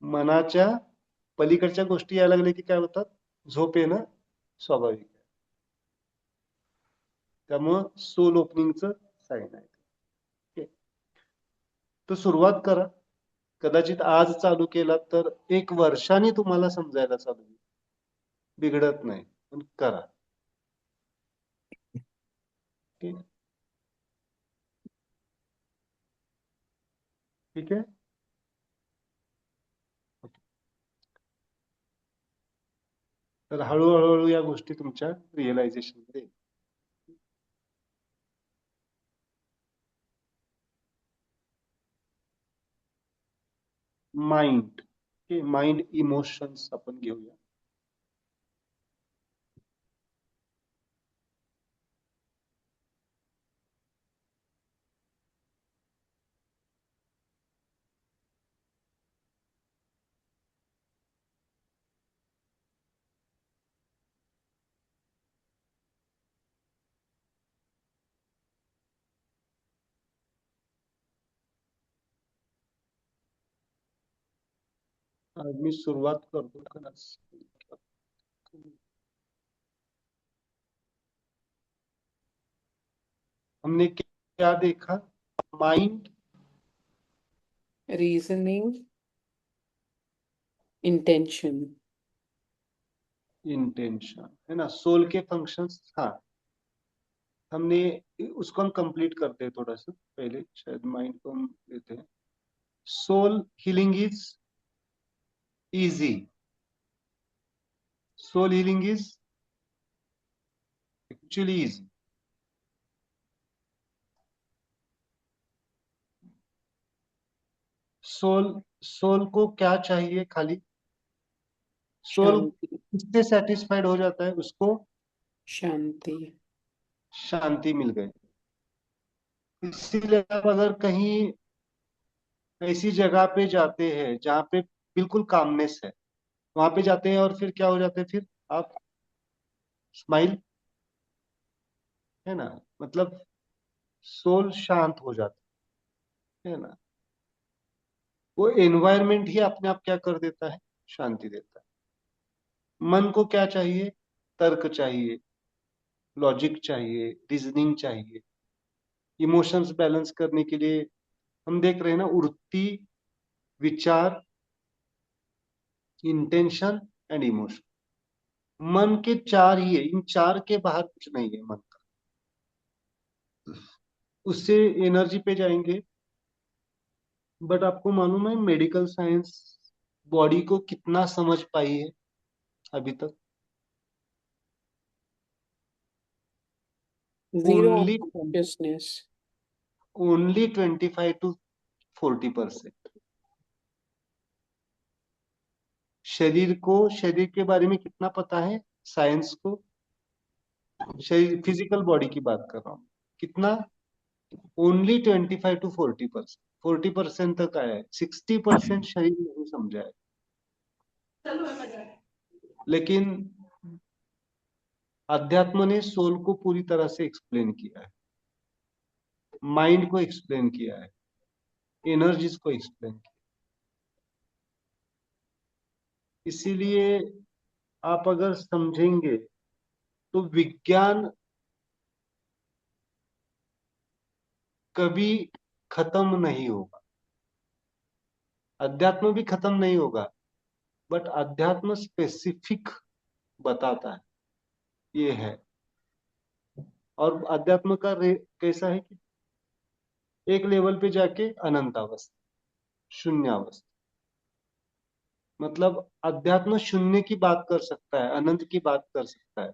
मनाच्या पलीकडच्या गोष्टी यायला लागल्या की काय होतात? झोप येणं स्वाभाविक आहे. त्यामुळं सोल ओपनिंगचं साईन आहे. ओके, तर सुरुवात करा. कदाचित आज चालू केला तर 1 वर्षाने तुम्हाला समजायला चालू होईल. बिघडत नाही, पण करा. ठीक ठीक आहे. तर हळूहळू या गोष्टी तुमच्या रिअलायझेशन मध्ये. माइंड, माइंड इमोशन्स आपण घेऊया. मी सुरुवात करतो. हमने क्या देखा? Mind, reasoning, intention. इंटेंशन, है ना. सोल के फंक्शंस. हाँ, हमने उसको हम कंप्लीट करते हैं थोड़ा सा पहले, शायद माइंड को हम लेते हैं. Soul healing is easy. Soul healing is actually easy. Soul soul को क्या चाहिए? खाली सोल शांति। किससे सेटिस्फाइड हो जाता है? उसको शांति। शांति मिल गई. इसीलिए आप अगर कहीं ऐसी जगह पे जाते हैं जहाँ पे बिल्कुल कामनेस है, वहां पे जाते हैं और फिर क्या हो जाते हैं? फिर आप स्माइल, है ना, मतलब सोल शांत हो जाता है ना. वो एनवायरनमेंट ही अपने आप क्या कर देता है? शांति देता है. मन को क्या चाहिए? तर्क चाहिए, लॉजिक चाहिए, रीजनिंग चाहिए. इमोशंस बैलेंस करने के लिए हम देख रहे हैं ना, वृत्ति, विचार, इंटेंशन एंड इमोशन. मन के चार ही है, इन चार के बाहर कुछ नहीं है मन का. उससे एनर्जी पे जाएंगे. बट आपको मालूम है मेडिकल साइंस बॉडी को कितना समझ पाई है अभी तक? Zero only consciousness. Only 25 to 40%. शरीर के बारे में कितना पता है साइंस को? शरीर, फिजिकल बॉडी की बात कर रहा हूँ. कितना? Only 25 to 40%. 40% तक आया है. 60% शरीर नहीं समझा है. लेकिन अध्यात्म ने सोल को पूरी तरह से एक्सप्लेन किया है, माइंड को एक्सप्लेन किया है, एनर्जीज को एक्सप्लेन किया. इसीलिए आप अगर समझेंगे तो विज्ञान कभी खत्म नहीं होगा, अध्यात्म भी खत्म नहीं होगा. बट अध्यात्म स्पेसिफिक बताता है ये है. और अध्यात्म का कैसा है कि एक लेवल पे जाके अनंत अवस्था, शून्य अवस्था. मतलब अध्यात्म शून्य की बात कर सकता है, अनंत की बात कर सकता है.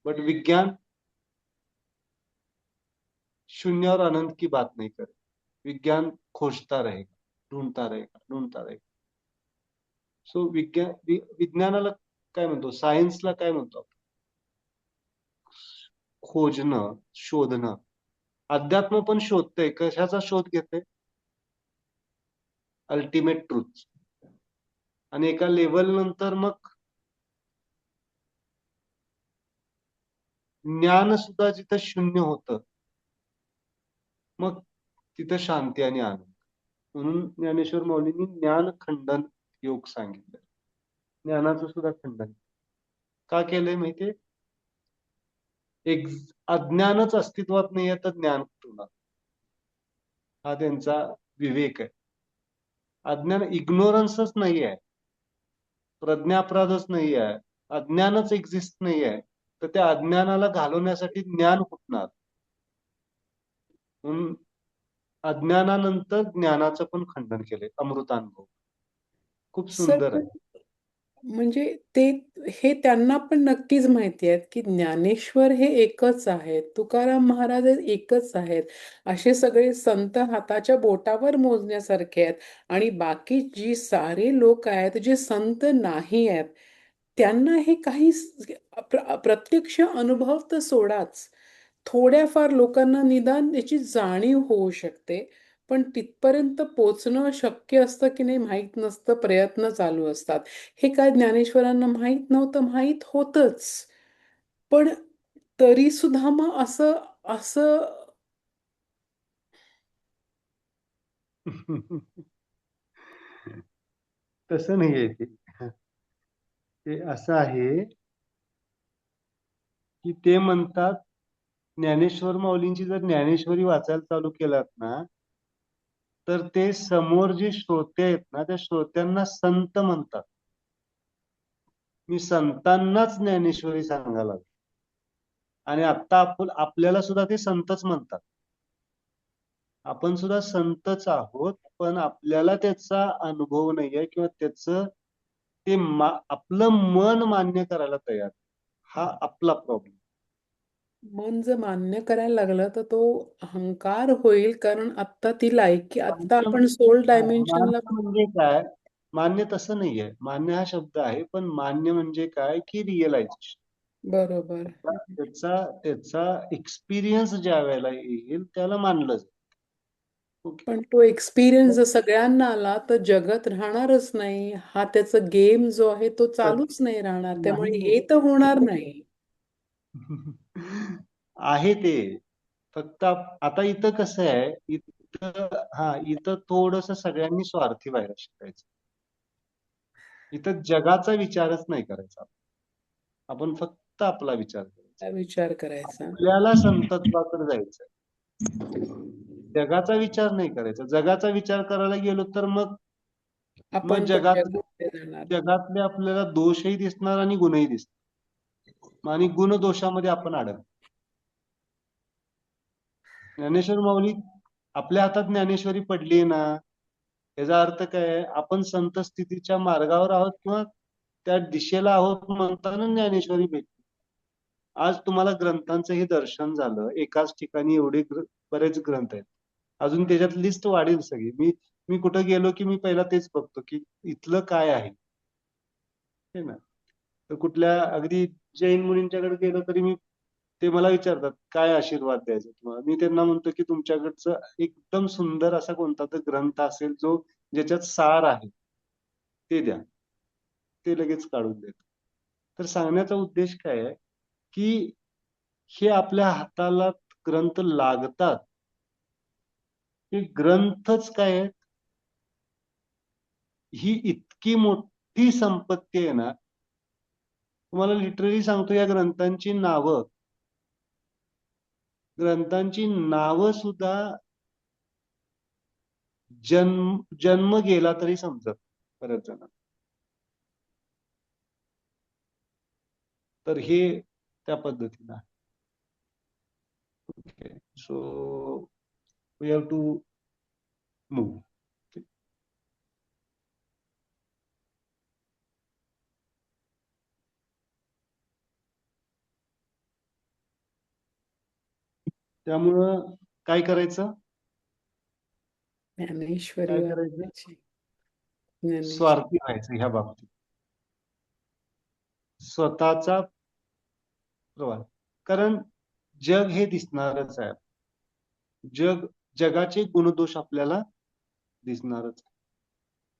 बट विज्ञान शून्य और अनंत की बात नहीं करे. विज्ञान खोजता रहेगा, ढूंढता रहेगा, ढूंढता रहेगा. सो विज्ञानाला काय म्हणतो, सायन्सला काय म्हणतो आपण? खोजणं, शोधणं. अध्यात्म पण शोधतंय. कशाचा शोध घेतंय? Ultimate truth. आणि एका लेवल नंतर मग ज्ञान सुद्धा जिथं शून्य होतं, मग तिथं शांती आणि आनंद. म्हणून ज्ञानेश्वर माऊलींनी ज्ञान खंडन योग सांगितलं. ज्ञानाचं सुद्धा खंडन का केलंय माहितीये? एक अज्ञानच अस्तित्वात नाहीये तर ज्ञान कुठून आलं? हा त्यांचा विवेक आहे. अज्ञान, इग्नोरन्सच नाही आहे, प्रज्ञापराधच नाही आहे, अज्ञानच एक्झिस्ट नाही आहे, तर त्या अज्ञानाला घालवण्यासाठी ज्ञान कुठून आलं? म्हणून अज्ञानानंतर ज्ञानाचं पण खंडन केलंय. अमृतानुभव खूप सर सुंदर आहे. म्हणजे ते हे त्यांना पण नक्कीच माहिती आहे की ज्ञानेश्वर हे एकच आहेत, तुकाराम महाराज हे एकच आहेत. असे सगळे संत हाताच्या बोटावर मोजण्यासारखे आहेत. आणि बाकी जी सारे लोक आहेत जे संत नाही आहेत, त्यांना हे काही प्रत्यक्ष अनुभव तर सोडाच, थोड्याफार लोकांना निदान याची जाणीव होऊ शकते. पण तिथपर्यंत पोचणं शक्य असतं की नाही माहीत नसतं, प्रयत्न चालू असतात. हे काय ज्ञानेश्वरांना माहीत नव्हतं, माहीत होतंच. पण तरी सुद्धा मग असं असं तसं नाहीये ते. ते असं आहे की ते म्हणतात, ज्ञानेश्वर माऊलींची जर ज्ञानेश्वरी वाचायला चालू केलात ना, तर ते समोर जे श्रोते आहेत ना, त्या श्रोत्यांना संत म्हणतात. मी संतांनाच ज्ञानेश्वरी सांगायला लागलो. आणि आता आपल्याला सुद्धा ते संतच म्हणतात. आपण सुद्धा संतच आहोत, पण आपल्याला त्याचा अनुभव नाहीये किंवा त्याचं ते आपलं मन मान्य करायला तयार. हा आपला प्रॉब्लेम. मन जर मान्य करायला लागलं तर तो अहंकार होईल, कारण आता ती लायकी, आता आपण सोल डायमेन्शनला. मान्य म्हणजे काय? मान्य तसं नाहीये. मान्य हा शब्द आहे, पण मान्य म्हणजे काय की रिअलायझेशन. बरोबर. त्याचा एक्सपिरियन्स ज्या वेळेला येईल त्याला मानलं जाईल. ओके. पण तो एक्सपिरियन्स जर सगळ्यांना आला तर जगत राहणारच नाही. हा त्याचा गेम जो आहे तो चालूच नाही राहणार. त्यामुळे नाही. हे तर होणार नाही. आहे ते. फक्त आता इथं कसं आहे, इथं थोडस सगळ्यांनी स्वार्थी व्हायला शिकायचं. इथं जगाचा विचारच नाही करायचा. आपण फक्त आपला विचार करायचा. हा विचार करायचा. आपल्याला संतत्वाकडे जायचं. जगाचा विचार नाही करायचा. जगाचा विचार करायला गेलो तर मग आपण पण जगामध्ये जाणार. जगातले आपल्याला दोषही दिसणार आणि गुणही दिसणार. आणि गुण दोषामध्ये आपण अडकतो. ज्ञानेश्वर माऊली, आपल्या हातात ज्ञानेश्वरी पडली ना, याचा अर्थ काय? आपण संत स्थितीच्या मार्गावर आहोत किंवा त्या दिशेला आहोत म्हणताना ज्ञानेश्वरी भेटली. आज तुम्हाला ग्रंथांचं हे दर्शन झालं. एकाच ठिकाणी एवढे बरेच ग्रंथ आहेत. अजून त्याच्यात लिस्ट वाढेल सगळी. मी कुठं गेलो की मी पहिला तेच बघतो की इथलं काय आहे, हे ना. तर कुठल्या अगदी जैन मुनींच्याकडे गेलो तरी ते मला विचारतात काय आशीर्वाद द्यायचा तुम्हाला. मी त्यांना म्हणतो की तुमच्याकडचं एकदम सुंदर असा कोणता तर ग्रंथ असेल जो ज्याच्यात सार आहे ते द्या, ते लगेच काढून देतो. तर सांगण्याचा उद्देश काय आहे की हे आपल्या हाताला ग्रंथ लागतात. हे ग्रंथच काय आहेत, ही इतकी मोठी संपत्ती आहे ना. तुम्हाला लिटरली सांगतो, या ग्रंथांची नावं सुद्धा जन्म गेला तरी समजत बऱ्याच जणांना. तर हे त्या पद्धतीनं आहे. Okay, so we have to move. त्यामुळं काय करायचं? ज्ञानेश्वरी काय करायचं? वाचायची. ज्ञानेश्वरी. स्वार्थी व्हायचं ह्या बाबतीत. स्वतःचा प्रवास. कारण जग हे दिसणारच आहे. जगाचे गुणदोष आपल्याला दिसणारच.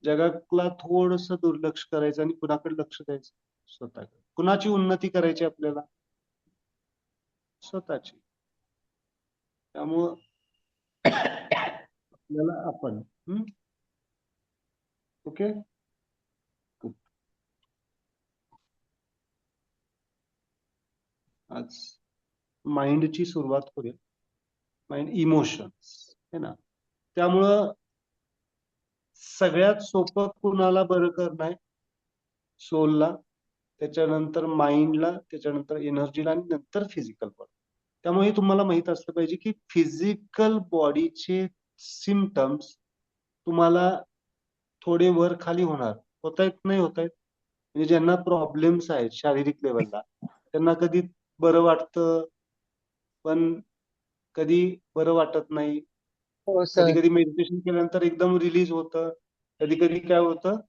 जगाला थोडस दुर्लक्ष करायचं आणि कुणाकडे लक्ष द्यायचं? स्वतःकडे. कुणाची उन्नती करायची आपल्याला? स्वतःची. त्यामुळं आपल्याला आपण ओके. आज माइंडची सुरुवात करूया. माइंड, इमोशन्स, है ना. त्यामुळं सगळ्यात सोपं कुणाला बरं करणं आहे? सोलला, त्याच्यानंतर माइंडला, त्याच्यानंतर एनर्जीला आणि नंतर फिजिकल बॉडी. त्यामुळे तुम्हाला माहित असलं पाहिजे की फिजिकल बॉडीचे सिम्पटम्स तुम्हाला थोडे वर खाली होत आहेत, नाही होत आहेत. म्हणजे ज्यांना प्रॉब्लेम्स आहेत शारीरिक लेवलला, त्यांना कधी बरं वाटतं, पण कधी बरं वाटत नाही. हो कधी सर. कधी मेडिटेशन केल्यानंतर एकदम रिलीज होतं. कधी कधी काय होतं,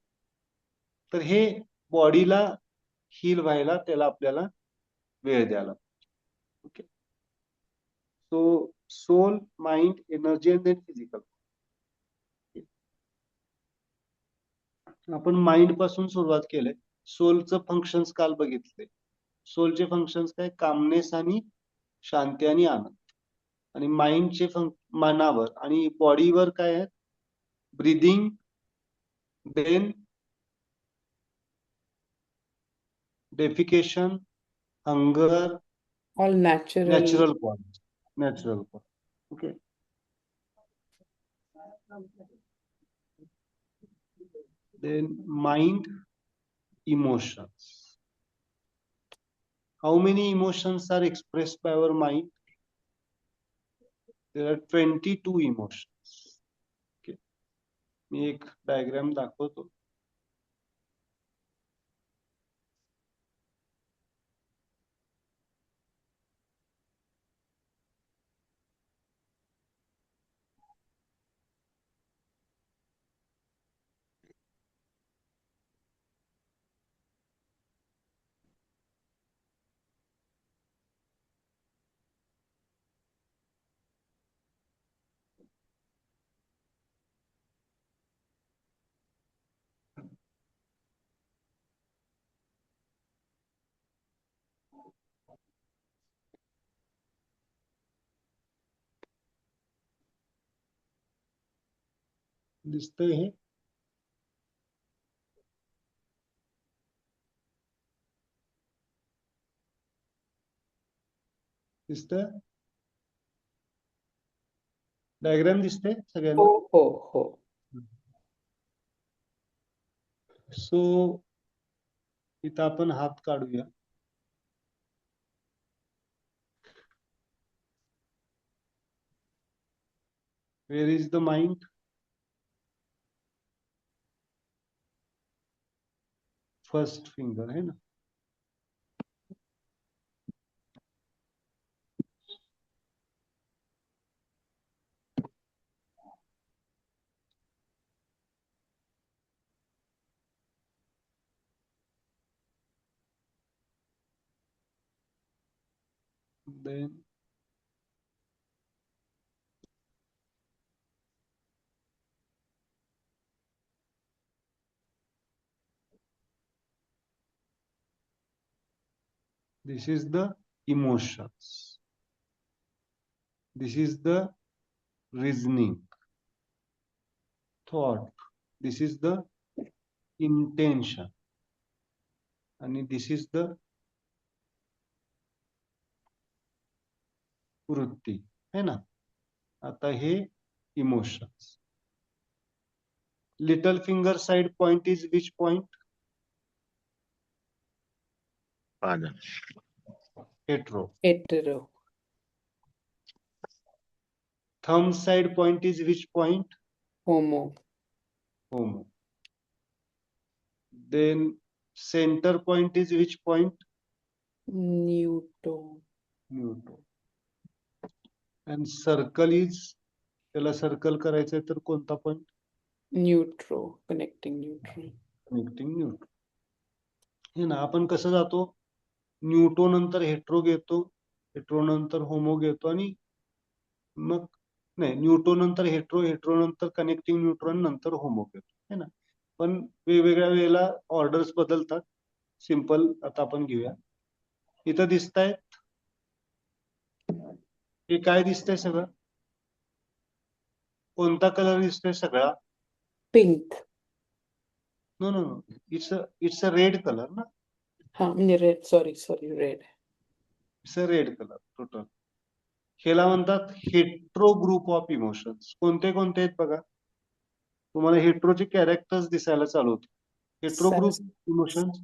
तर हे बॉडीला हील व्हायला त्याला आपल्याला वेळ द्यायला. Okay. So soul, mind, energy and then physical. आपण माइंड पासून सुरुवात केलंय. सोलचं फंक्शन्स काल बघितले. सोलचे फंक्शन्स काय? कामनेस आणि शांती आणि आनंद. आणि माइंडचे मनावर आणि बॉडीवर काय आहे? Breathing, then defecation, hunger, all natural. Natural point. Natural point. Okay. Then mind, emotions. How many emotions are expressed by our mind? There are 22 emotions. Okay. मी एक डायग्राम दाखवतो. दिसतंय हे? दिसतंय? डायग्राम दिसते हो सगळ्यांना? हो हो. सो इथं आपण हात काढूया. Where is the mind? First finger है ना? Then this is the emotions. This is the reasoning, thought. This is the intention. आणि this is the वृत्ती है ना? आता हे emotions. Little finger side point is which point? Hetero. Hetero. Thumb side point is which point? Homo. Homo. Then center point is which point? Neutro. Neutron. And circle is, त्याला circle करायचंय तर कोणता point? Neutro. Connecting neutro. Connecting neutron. हे ना, आपण कसं जातो? न्यूटो नंतर हेट्रो घेतो, हेट्रो नंतर होमो घेतो आणि मग नाही, न्यूटो नंतर हेट्रो, हेट्रो नंतर कनेक्टिंग न्यूट्रॉन, नंतर होमो घेतो है ना. पण वेगवेगळ्या वेळेला ऑर्डर्स बदलतात. सिंपल आता आपण घेऊया. इथं दिसतायत, हे काय दिसतंय सगळं? कोणता कलर दिसतोय सगळा? Pink. No no no, it's a red colour ना. हा म्हणजे red. Sorry red. It's a red colour total. ह्याला म्हणतात हेट्रो ग्रुप ऑफ इमोशन्स. कोणते कोणते आहेत बघा. तुम्हाला हेट्रोचे कॅरेक्टर्स दिसायला चालू होते. Hetero group emotions.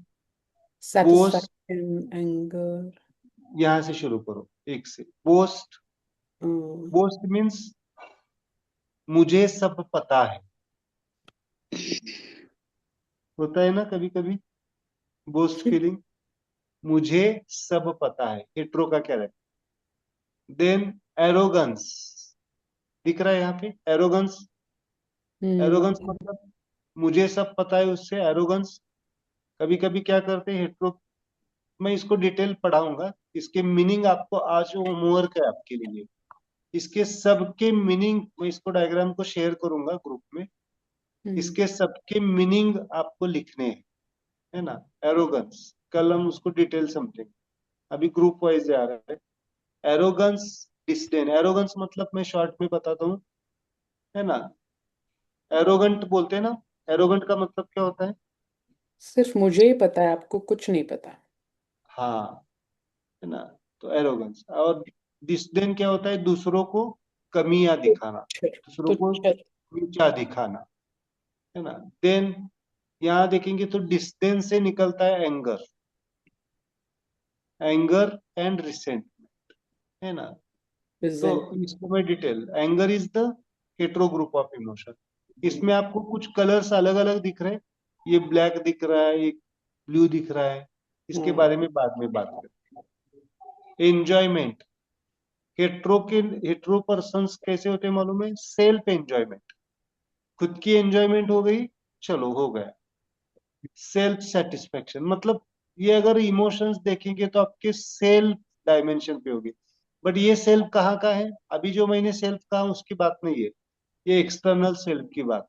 Satisfaction, anger. यहाँ से शुरू करो, एक से. बोस्ट. बोस्ट मीन्स मुझे सब पता है. होता है ना कभी कभी बोस्ट फीलिंग, मुझे सब पता है. हेट्रो का कैरेक्टर. देन एरोगंस दिख रहा है यहाँ पे. एरोगंस. एरोगंस मतलब मुझे सब पता है, उससे एरोगंस. कभी कभी क्या करते हैं हेट्रो, मैं इसको डिटेल पढ़ाऊंगा. इसके मीनिंग आपको आज होमवर्क है आपके लिए. इसके सबके मीनिंग मैं इसको डायग्राम को शेयर करूंगा ग्रुप में. इसके सबके मीनिंग आपको लिखने हैं, है ना. एरोगंस कल हम उसको डिटेल समझेंगे, अभी ग्रुप वाइज जा रहा है. एरोगंस, डिस्डेन. एरोगंस मतलब मैं शॉर्ट में बताता हूँ, है ना. एरोगंट बोलते हैं ना. एरोगंट का मतलब क्या होता है? सिर्फ मुझे ही पता है, आपको कुछ नहीं पता. हाँ, है ना. तो एरोगंस. और डिस्डेन क्या होता है? दूसरों को कमियां दिखाना, दूसरों को नीचा दिखाना, है ना. देन यहाँ देखेंगे तो डिस्डेन से निकलता है एंगर. एंगर एंड रिसेंटमेंट, है ना। तो resentment. इसको मैं detail, anger is the hetero group of emotion. इसमें आपको कुछ कलर्स अलग अलग दिख रहे हैं, ये ब्लैक दिख रहा है, ये ब्लू दिख रहा है, इसके हाँ, बारे में बाद में बात करें। एंजॉयमेंट, हेट्रो पर्सन्स कैसे होते हैं मालूम है? सेल्फ एंजॉयमेंट, खुद की एंजॉयमेंट हो गई, चलो हो गया। सेल्फ सेटिस्फेक्शन मतलब ये अगर इमोशंस देखेंगे तो आपके सेल्फ डायमेंशन पे होगी। बट ये सेल्फ कहाँ का है? अभी जो मैंने सेल्फ कहा उसकी बात नहीं है, ये एक्सटर्नल सेल्फ की बात,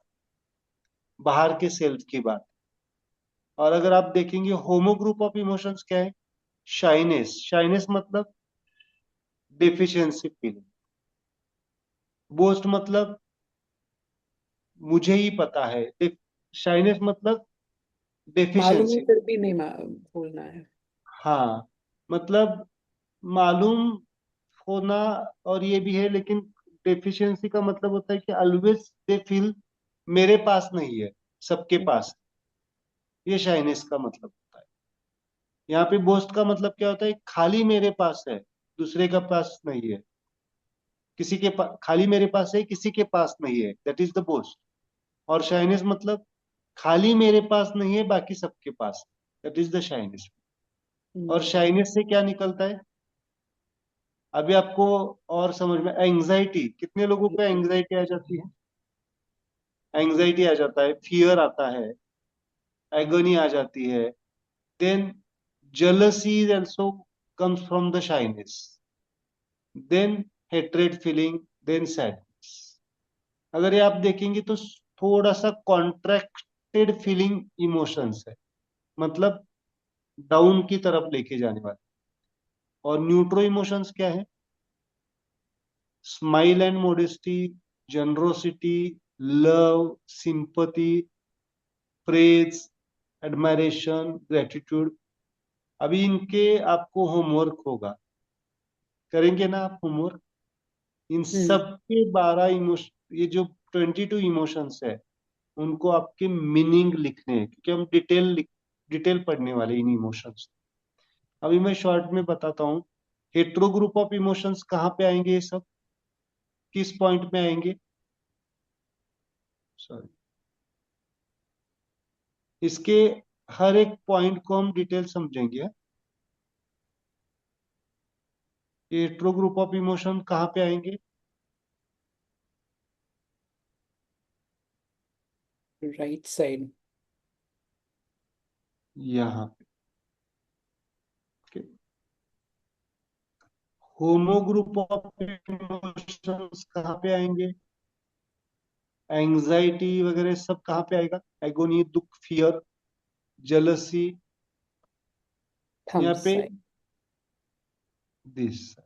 बाहर के सेल्फ की बात। और अगर आप देखेंगे होमो ग्रुप ऑफ इमोशंस क्या है? शाइनेस, शाइनेस मतलब डेफिशिएंसी फीलिंग। बोस्ट मतलब मुझे ही पता है। शाइनेस मतलब मालूम है डेफिशिएंसी। फिर भी नहीं बोलना है। हाँ, मतलब मालूम होना, और ये भी है, लेकिन डेफिशिएंसी का मतलब होता है कि ऑलवेज दे फील मेरे पास नहीं है, सबके पास है। ये शाइनेस का मतलब होता है। यहाँ पे बोस्ट का मतलब क्या होता है? खाली मेरे पास है, दूसरे का पास नहीं है। किसी के पास खाली मेरे पास है, किसी के पास नहीं है, दैट इज द बोस्ट। और शाइनेस मतलब खाली मेरे पास नहीं है, बाकी सबके पास, दैट इज द शाइनेस। और हम्म, शाइनेस से क्या निकलता है अभी आपको और समझ में? एंग्जाइटी, कितने लोगों को एंग्जाइटी आ जाती है? एंग्जाइटी आ जाता है, फियर आता है, एगोनी आ जाती है। Then jealousy is also comes from the shyness, then hatred feeling, then sadness। अगर ये आप देखेंगे तो थोड़ा सा कॉन्ट्रैक्टेड फीलिंग इमोशंस है, मतलब डाउन की तरफ लेके जाने वाले। और न्यूट्रो इमोशंस क्या है? Smile and modesty, generosity, love, sympathy, praise, admiration, gratitude. अभी इनके आपको होमवर्क होगा, करेंगे ना आप होमवर्क? इन हम्म, सब के 12 इमोशन, ये जो 22 इमोशंस है, उनको आपके मीनिंग लिखने हैं, क्योंकि हम डिटेल पढ़ने वाले इन इमोशंस। अभी मैं शॉर्ट में बताता हूँ। हेट्रो ग्रुप ऑफ इमोशंस कहाँ पे आएंगे? ये सब किस पॉइंट में आएंगे? सॉरी, इसके हर एक पॉइंट को हम डिटेल समझेंगे। हेट्रो ग्रुप ऑफ इमोशन कहाँ पे आएंगे? Right side. यहाँ पे। होमो ग्रुप ऑफ इमोशंस कहाँ पे आएंगे? एंजाइटी वगैरह सब कहाँ पे आएगा? एगोनी, दुख, फियर, जेलसी, थंब यहाँ पे side. This.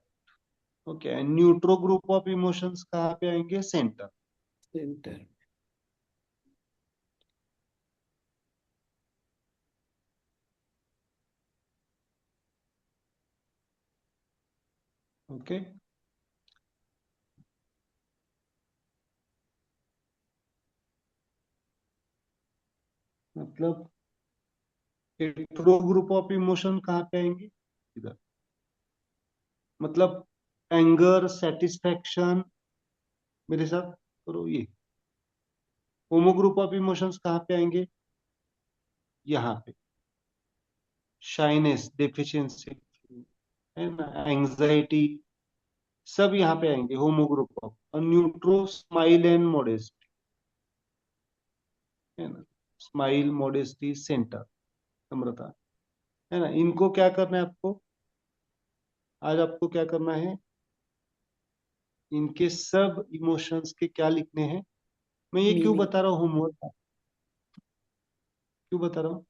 Okay, neutro group of emotions कहाँ पे आएंगे? सेंटर। सेंटर। ओके, मतलब हेट्रो ग्रुप ऑफ इमोशन कहाँ पे आएंगे? इधर, मतलब एंगर, सेटिस्फेक्शन, मेरे साथ करो ये। होमो ग्रुप ऑफ इमोशंस कहाँ पे आएंगे? यहाँ पे। शाइनेस, डेफिशिएंसी, है ना, एंजाइटी, सब यहाँ पे आएंगे होमो ग्रुप ऑफ। और न्यूट्रो स्माइल एंड मॉडेस्टी, है ना, स्माइल, मॉडेस्टी, सेंटर, नम्रता, है ना। इनको क्या करना है आपको? आज आपको क्या करना है? इनके सब इमोशंस के क्या लिखने हैं? मैं ये क्यों मीनिंग। बता रहा हूँ होमवर्क, क्यों बता रहा हूँ?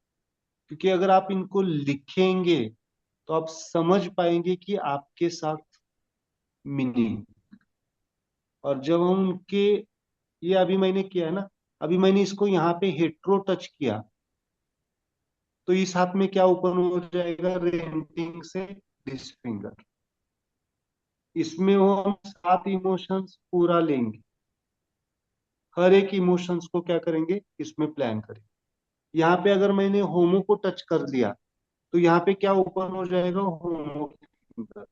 क्योंकि अगर आप इनको लिखेंगे तो आप समझ पाएंगे कि आपके साथ मीनिंग। और जब हम उनके, ये अभी मैंने किया है ना, अभी मैंने इसको यहाँ पे हेट्रो टच किया, तो इस हाथ में क्या ओपन हो जाएगा? रेंटिंग से दिस फिंगर। इसमें वो हम 7 इमोशंस पूरा लेंगे, हर एक इमोशंस को क्या करेंगे? इसमें प्लान करेंगे। यहाँ पे अगर मैंने होमो को टच कर दिया तो यहाँ पे क्या ओपन हो जाएगा, होमो फिंगर।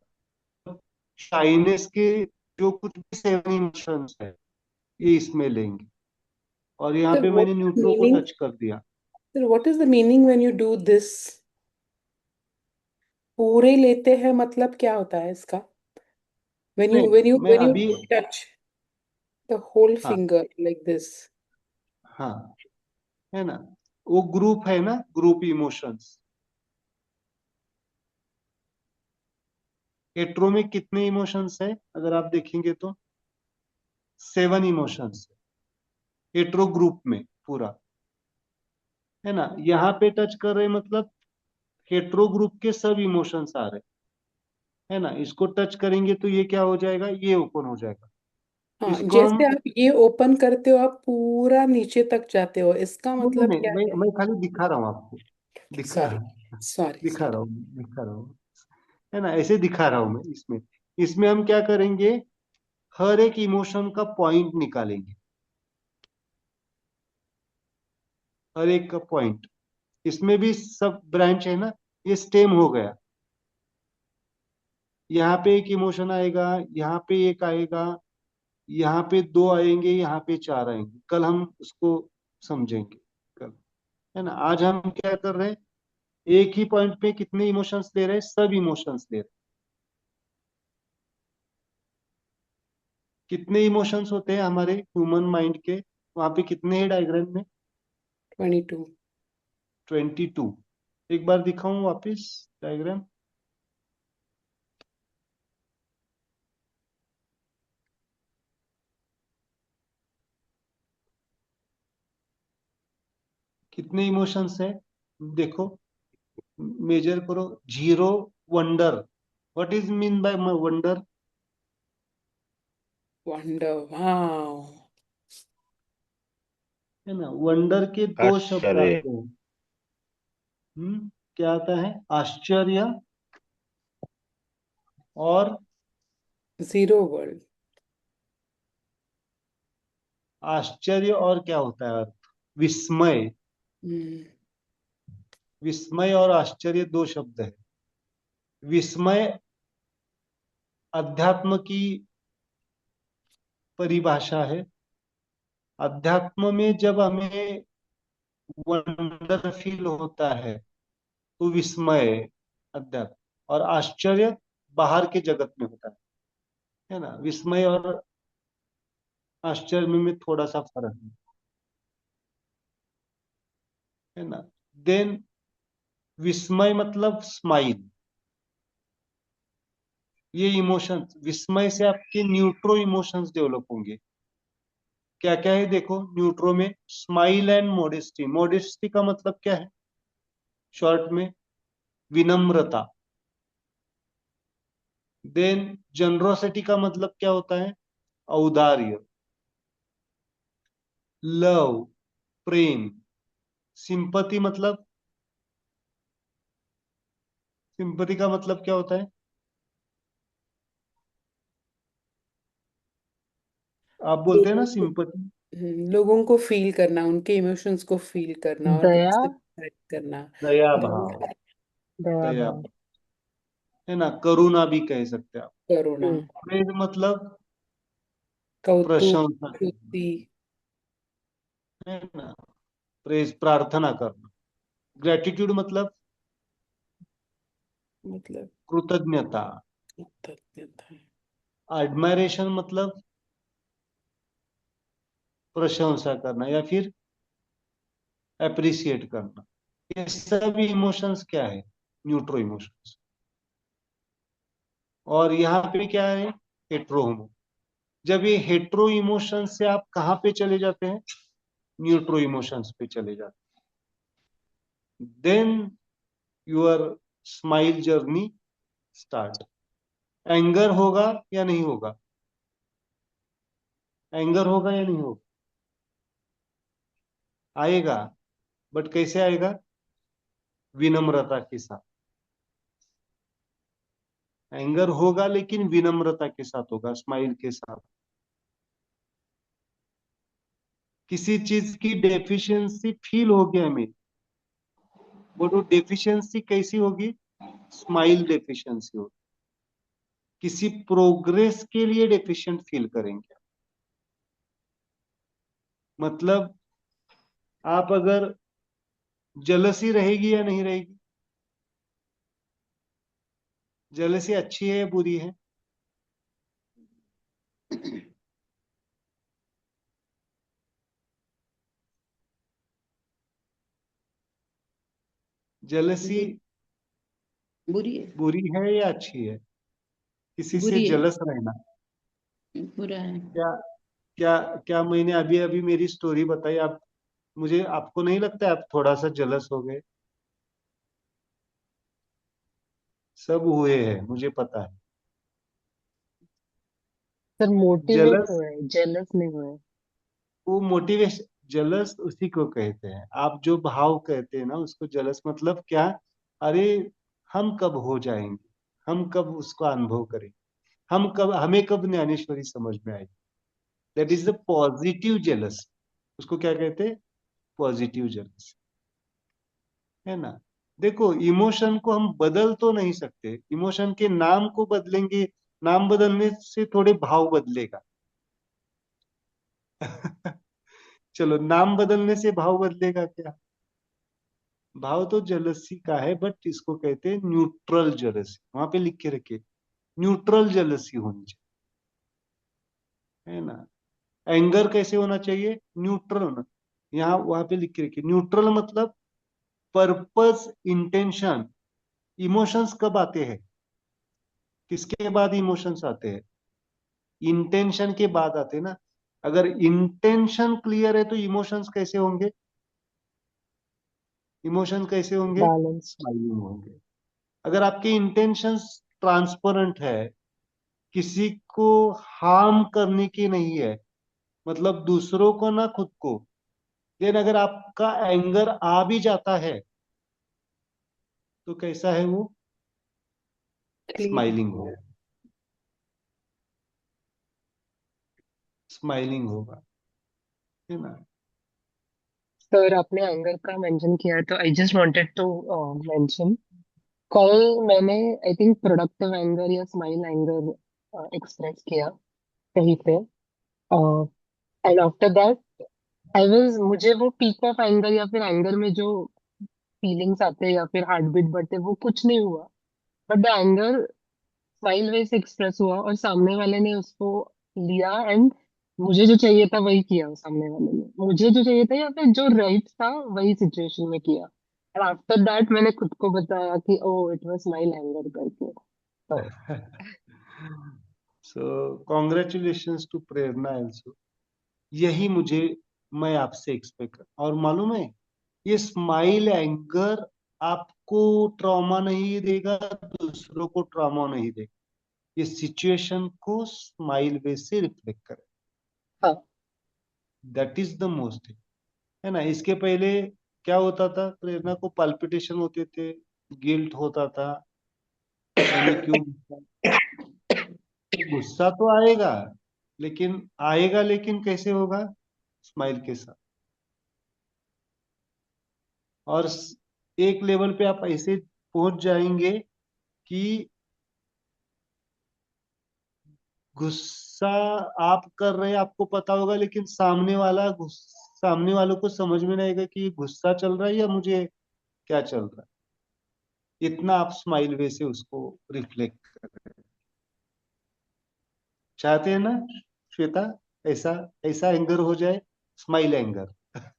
शाइनेस के जो कुछ भी सेवन इमोशंस है ये इसमें लेंगे, और यहाँ Sir, पे what मैंने is the न्यूट्रो को meaning? टच कर दिया। Sir, what is the meaning when you do this? पूरे लेते हैं मतलब क्या होता है इसका? When you नहीं, when you मैं when you अभी, touch the whole हाँ finger like this. हाँ, है ना, वो ग्रुप है ना, ग्रुप इमोशंस। हेट्रो में कितने इमोशंस है अगर आप देखेंगे तो 7 इमोशंस है हेट्रो ग्रुप में पूरा, है ना। यहाँ पे टच कर रहे मतलब हेट्रो ग्रुप के सब इमोशंस आ रहे, है ना। इसको टच करेंगे तो ये क्या हो जाएगा, ये ओपन हो जाएगा। हाँ, इसको हम, जैसे आप ये ओपन करते हो आप पूरा नीचे तक जाते हो, इसका नहीं नहीं मतलब नहीं, क्या मैं है? मैं खाली दिखा रहा हूँ आपको, दिखा सॉरी, सॉरी, दिखा सॉरी। रहा हूँ, दिखा रहा हूँ, है ना, ऐसे दिखा रहा हूँ मैं। इसमें इसमें हम क्या करेंगे, हर एक इमोशन का पॉइंट निकालेंगे, हर एक का पॉइंट। इसमें भी सब ब्रांच है ना, ये स्टेम हो गया। यहाँ पे एक इमोशन आएगा, यहाँ पे एक आएगा, यहाँ पे दो आएंगे, यहाँ पे चार आएंगे। कल हम उसको समझेंगे, कल, है ना। आज हम क्या कर रहे हैं, एक ही पॉइंट पे कितने इमोशंस ले रहे हैं, सब इमोशंस ले रहे हैं। कितने इमोशंस होते हैं हमारे ह्यूमन माइंड के, वहां पे कितने हैं डायग्राम में? 22। 22। एक बार दिखाऊं वापिस डायग्राम? कितने इमोशंस है देखो, मेजर करो। Zero, wonder. What is mean by wonder? Wonder, wow. है ना, वंडर के दो शब्द आश्चर्य। आते हैं। क्या आता है, आश्चर्य और, जीरो वर्ल्ड। आश्चर्य और क्या होता है अर्थ, विस्मय। हम्म। विस्मय और आश्चर्य दो शब्द है। विस्मय अध्यात्म की परिभाषा है। अध्यात्म में जब हमें वंडर फील होता है तो विस्मय अध्यात्म, और आश्चर्य बाहर के जगत में होता है ना। विस्मय और आश्चर्य में थोड़ा सा फर्क है ना। देन विस्मय मतलब स्माइल। ये इमोशंस, विस्मय से आपके न्यूट्रो इमोशंस डेवलप होंगे। क्या क्या है देखो न्यूट्रो में, स्माइल एंड मॉडेस्टी। मॉडेस्टी का मतलब क्या है शॉर्ट में, विनम्रता। देन जनरोसिटी का मतलब क्या होता है, औदार्य। लव, प्रेम। सिंपति मतलब, सिंपति का मतलब क्या होता है, आप बोलते हैं ना लोगों को सिंपति। लोगों को फील करना, उनके इमोशंस को फील करना और दया, उससे connect करना। दया भाव, दया, दया दया भाव। भाव, है ना, करुणा भी कह सकते हैं आप। करुणा, हम्म। प्रेम मतलब कौतुक, प्रशंसा स्तुति। करना, है ना, प्रेज, प्रार्थना करना। ग्रेटिट्यूड मतलब मतलब कृतज्ञता। कृतज्ञता। एडमायरेशन मतलब प्रशंसा करना या फिर अप्रिसिएट करना। ये सब इमोशंस क्या है, न्यूट्रो इमोशंस। और यहाँ पे क्या है, हेट्रो होमो। जब ये हेट्रो इमोशंस से आप कहाँ पे चले जाते हैं, न्यूट्रो इमोशंस पे चले जाते हैं, then your smile journey start. Anger होगा या नहीं होगा, एंगर होगा या नहीं होगा, आएगा, बट कैसे आएगा, विनम्रता के साथ। एंगर होगा लेकिन विनम्रता के साथ होगा, स्माइल के साथ। किसी चीज की डेफिशिएंसी फील होगी हमें, वो डेफिशिएंसी कैसी होगी? स्माइल डेफिशिएंसी होगी। किसी प्रोग्रेस के लिए डेफिशिएंट फील करेंगे। मतलब आप अगर जलसी रहेगी या नहीं रहेगी? जलसी अच्छी है या बुरी है? जलसी बुरी है। बुरी है या अच्छी है? किसी से बुरी है। जलस रहना बुरा है। क्या क्या क्या मैंने अभी अभी मेरी स्टोरी बताई, आप मुझे आपको नहीं लगता आप थोड़ा सा जलस हो गए? सब हुए हैं, मुझे पता है। सर मोटिवेट जलस, हुए, जेलस नहीं हुए। वो मोटिवेशन, जलस उसी को कहते हैं। आप जो भाव कहते हैं ना उसको जलस, मतलब क्या? अरे हम कब हो जाएंगे, हम कब उसको अनुभव करेंगे, हम कब, हमें कब ज्ञानेश्वरी समझ में आएगी। That is the positive jealous. उसको क्या कहते हैं? पॉजिटिव जेलस, है ना। देखो, इमोशन को हम बदल तो नहीं सकते, इमोशन के नाम को बदलेंगे, नाम बदलने से थोड़े भाव बदलेगा। चलो, नाम बदलने से भाव बदलेगा क्या? भाव तो जलसी का है, बट इसको कहते हैं न्यूट्रल जलसी। वहां पे लिख के रखिए, न्यूट्रल जलसी होनी चाहिए, है ना। एंगर कैसे होना चाहिए? न्यूट्रल होना। यहाँ वहां पे लिख के रखिए, न्यूट्रल मतलब पर्पस, इंटेंशन। इमोशंस कब आते हैं? किसके बाद इमोशंस आते हैं? इंटेंशन के बाद आते हैं ना। अगर इंटेंशन क्लियर है तो इमोशंस कैसे होंगे? इमोशन कैसे होंगे? बैलेंस्ड। स्माइलिंग होंगे। अगर आपके इंटेंशंस ट्रांसपेरेंट है, किसी को हार्म करने की नहीं है, मतलब दूसरों को ना खुद को, देन अगर आपका एंगर आ भी जाता है तो कैसा है वो? क्लियर। स्माइलिंग होगा। स्माइलिंग होगा, है ना। सर आपने एंगर का मेंशन किया है तो I just wanted to mention, कल मैंने आई थिंक प्रोडक्टिव एंगर या स्माइल एंगर एक्सप्रेस किया कहीं पे, and after that I was, मुझे वो पीक ऑफ एंगर या फिर एंगर में जो फीलिंग्स आते हैं या फिर हार्ट बीट बढ़ते हैं, वो कुछ नहीं हुआ। बट द एंगर स्माइल वे से एक्सप्रेस हुआ और सामने वाले ने उसको लिया, एंड मुझे जो चाहिए था वही किया। सामने वाले ने मुझे जो चाहिए था या फिर जो राइट था वही सिचुएशन में किया। एंड आफ्टर दैट मैंने खुद को बताया कि oh it was smile anger करके। तो so congratulations to Prerna also. यही मुझे, मैं आपसे एक्सपेक्ट कर, और मालूम है, ये स्माइल एंगर आपको ट्रॉमा नहीं देगा, दूसरों को ट्रॉमा नहीं देगा। ये सिचुएशन को स्माइल वे से रिफ्लेक्ट करे, हाँ। दैट इज द मोस्ट, है ना। इसके पहले क्या होता था? प्रेरणा को पाल्पिटेशन होते थे, गिल्ट होता था, मैंने क्यों गुस्सा तो आएगा, लेकिन कैसे होगा? स्माइल के साथ। और एक लेवल पे आप ऐसे पहुंच जाएंगे कि गुस्सा आप कर रहे हैं, आपको पता होगा, लेकिन सामने वालों को समझ में नहीं आएगा कि ये गुस्सा चल रहा है या मुझे क्या चल रहा है। इतना आप स्माइल वे से उसको रिफ्लेक्ट कर रहे हैं। चाहते हैं ना श्वेता, ऐसा ऐसा एंगर हो जाए, स्माइल एंगर।